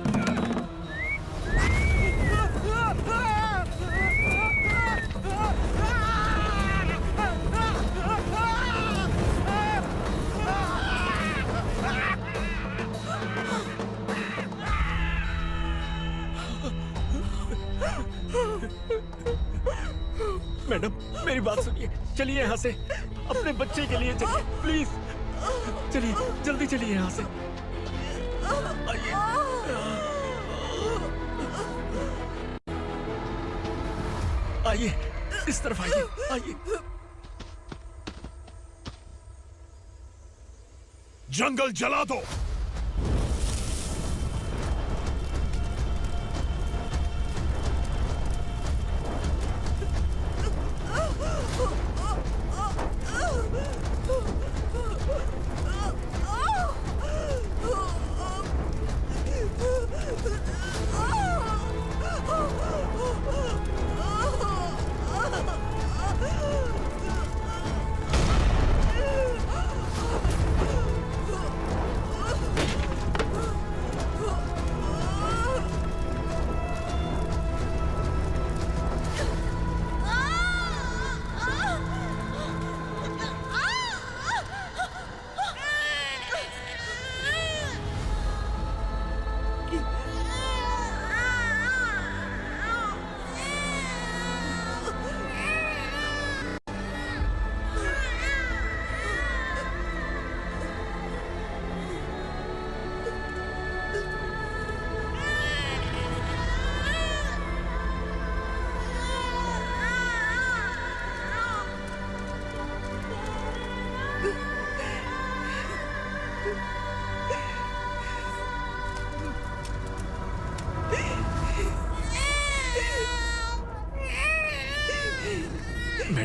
मैडम, मेरी बात सुनिए, चलिए यहाँ से। अपने बच्चे के लिए चलिए, प्लीज चलिए, जल्दी चलिए यहाँ से। आइए, इस तरफ आइए, आइए। जंगल जला दो।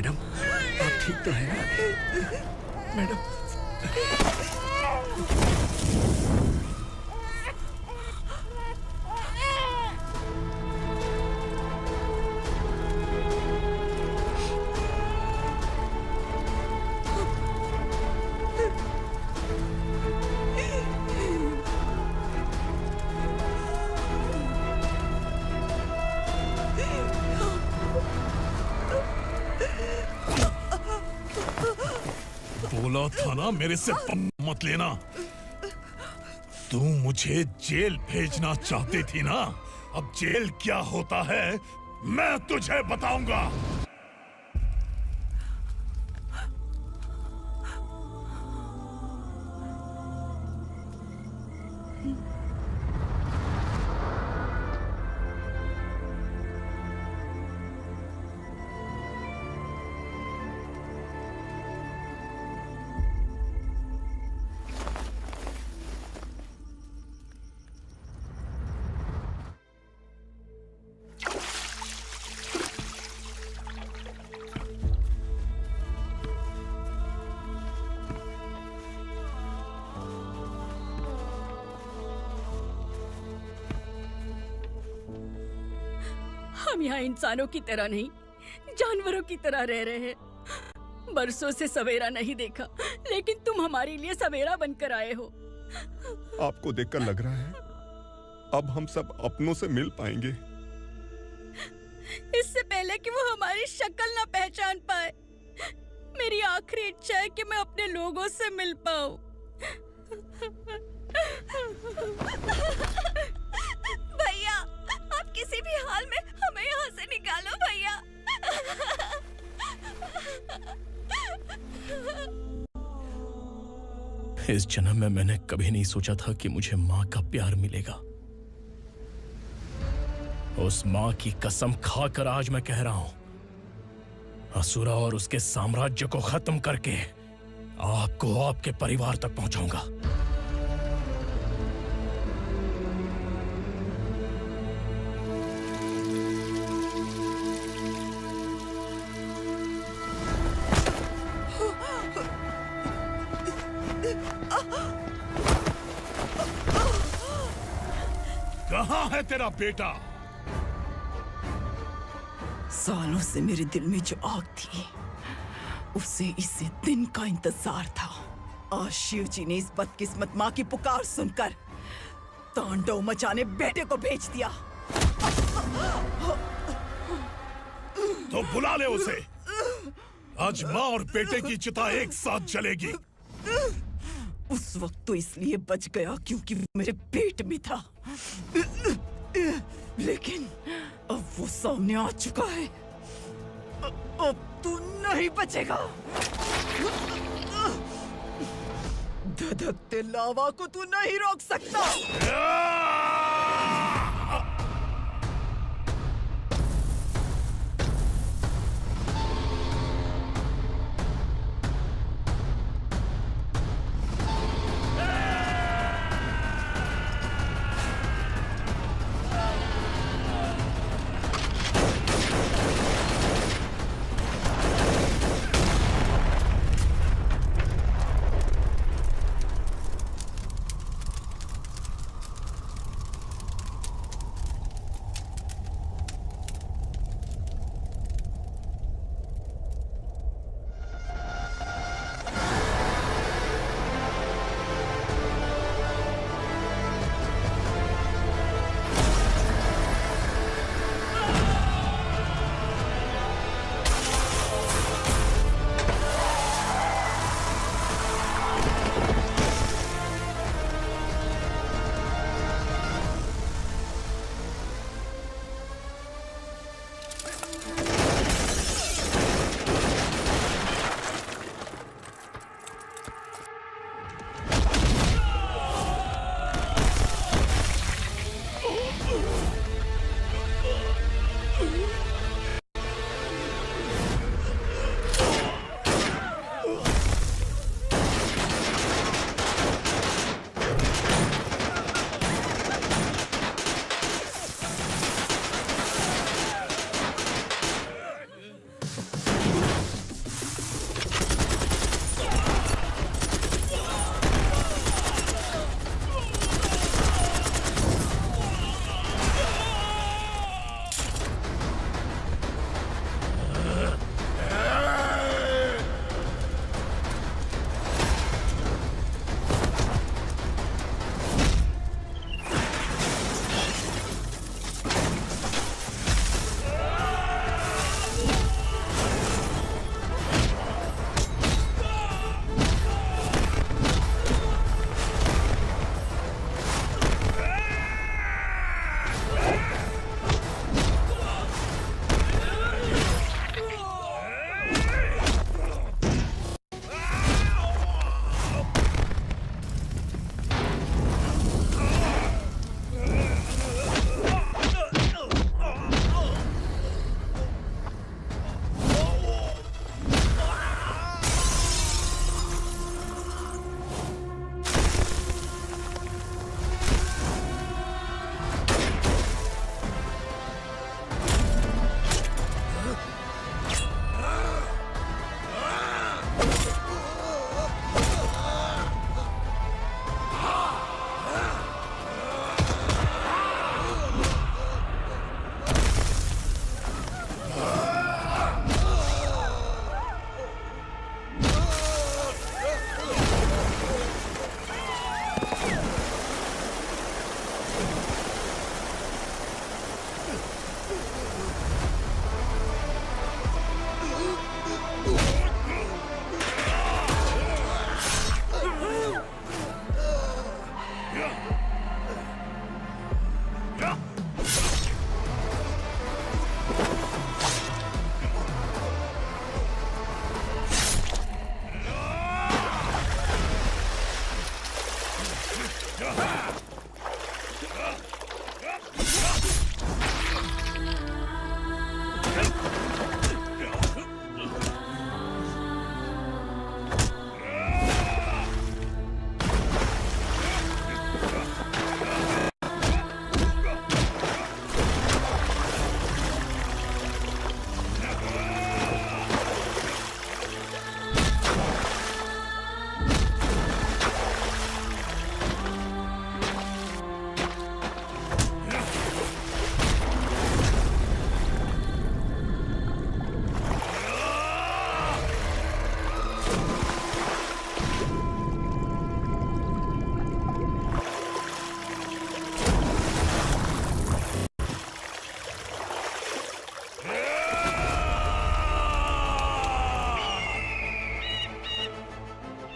मैडम आप ठीक तो हैं? मैडम बोला था ना मेरे से पंगा मत लेना। तू मुझे जेल भेजना चाहती थी ना, अब जेल क्या होता है मैं तुझे बताऊंगा। हम यहाँ इंसानों की तरह नहीं, जानवरों की तरह रह रहे हैं। बरसों से सवेरा नहीं देखा, लेकिन तुम हमारे लिए सवेरा बनकर आए हो। आपको देखकर लग रहा है अब हम सब अपनों से मिल पाएंगे। इससे पहले कि वो हमारी शक्ल ना पहचान पाए, मेरी आखिरी इच्छा है कि मैं अपने लोगों से मिल पाऊं। भैया, आप किसी भी हाल में हमें यहाँ से निकालो भैया। इस जन्म में मैंने कभी नहीं सोचा था कि मुझे माँ का प्यार मिलेगा। उस माँ की कसम खाकर आज मैं कह रहा हूं, असुरा और उसके साम्राज्य को खत्म करके आपको आपके परिवार तक पहुंचाऊंगा। कहाँ है तेरा बेटा? सालों से मेरे दिल में जो आग थी, उसे इसी दिन का इंतजार था। आज शिव जी ने इस बदकिस्मत माँ की पुकार सुनकर तांडव मचाने बेटे को भेज दिया। तो बुला ले उसे। आज माँ और बेटे की चिता एक साथ जलेगी। उस वक्त तो इसलिए बच गया क्योंकि वो मेरे पेट में था, लेकिन अब वो सामने आ चुका है। अब तू नहीं बचेगा। धधकते लावा को तू नहीं रोक सकता।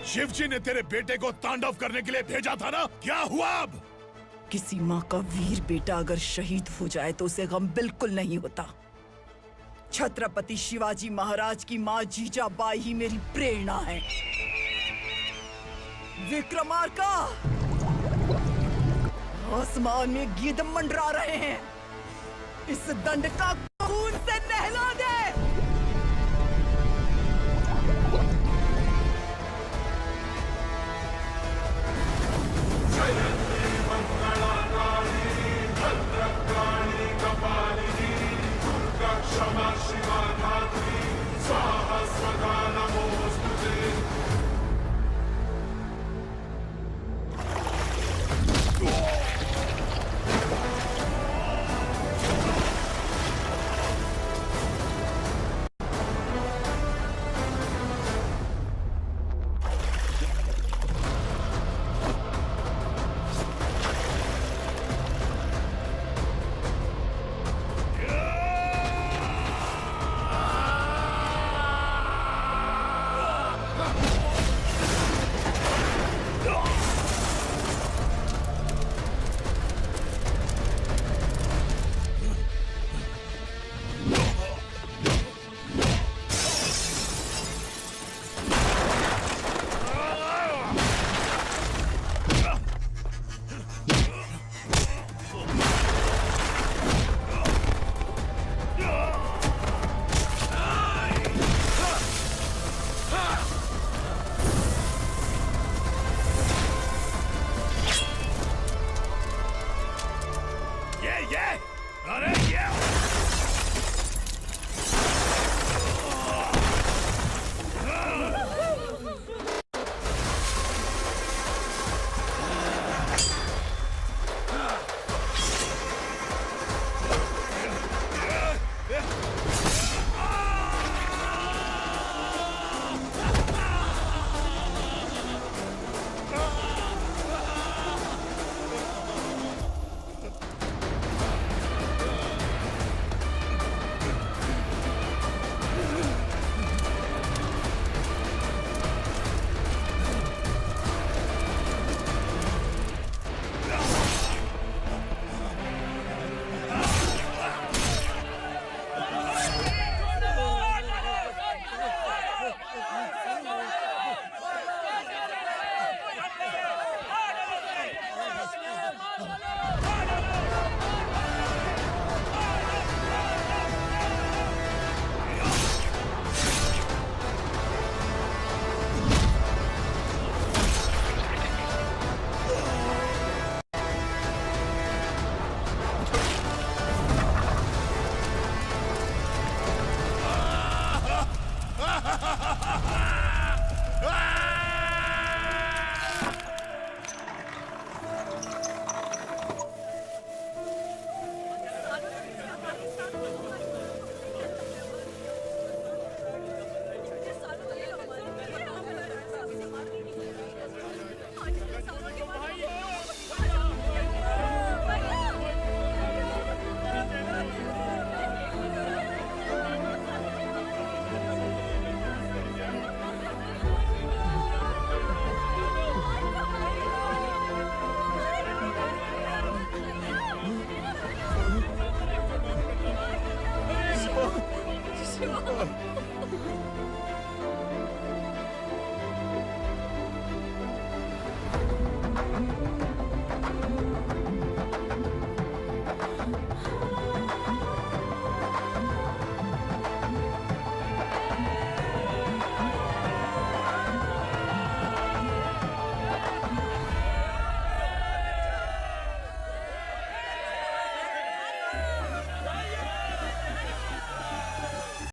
शिवजी ने तेरे बेटे को तांडव करने के लिए भेजा था ना, क्या हुआ अब? किसी माँ का वीर बेटा अगर शहीद हो जाए तो उसे गम बिल्कुल नहीं होता। छत्रपति शिवाजी महाराज की माँ जीजाबाई ही मेरी प्रेरणा है। विक्रमार्का, आसमान में गिद्ध मंडरा रहे हैं, इस दंड का खून से नहला दे।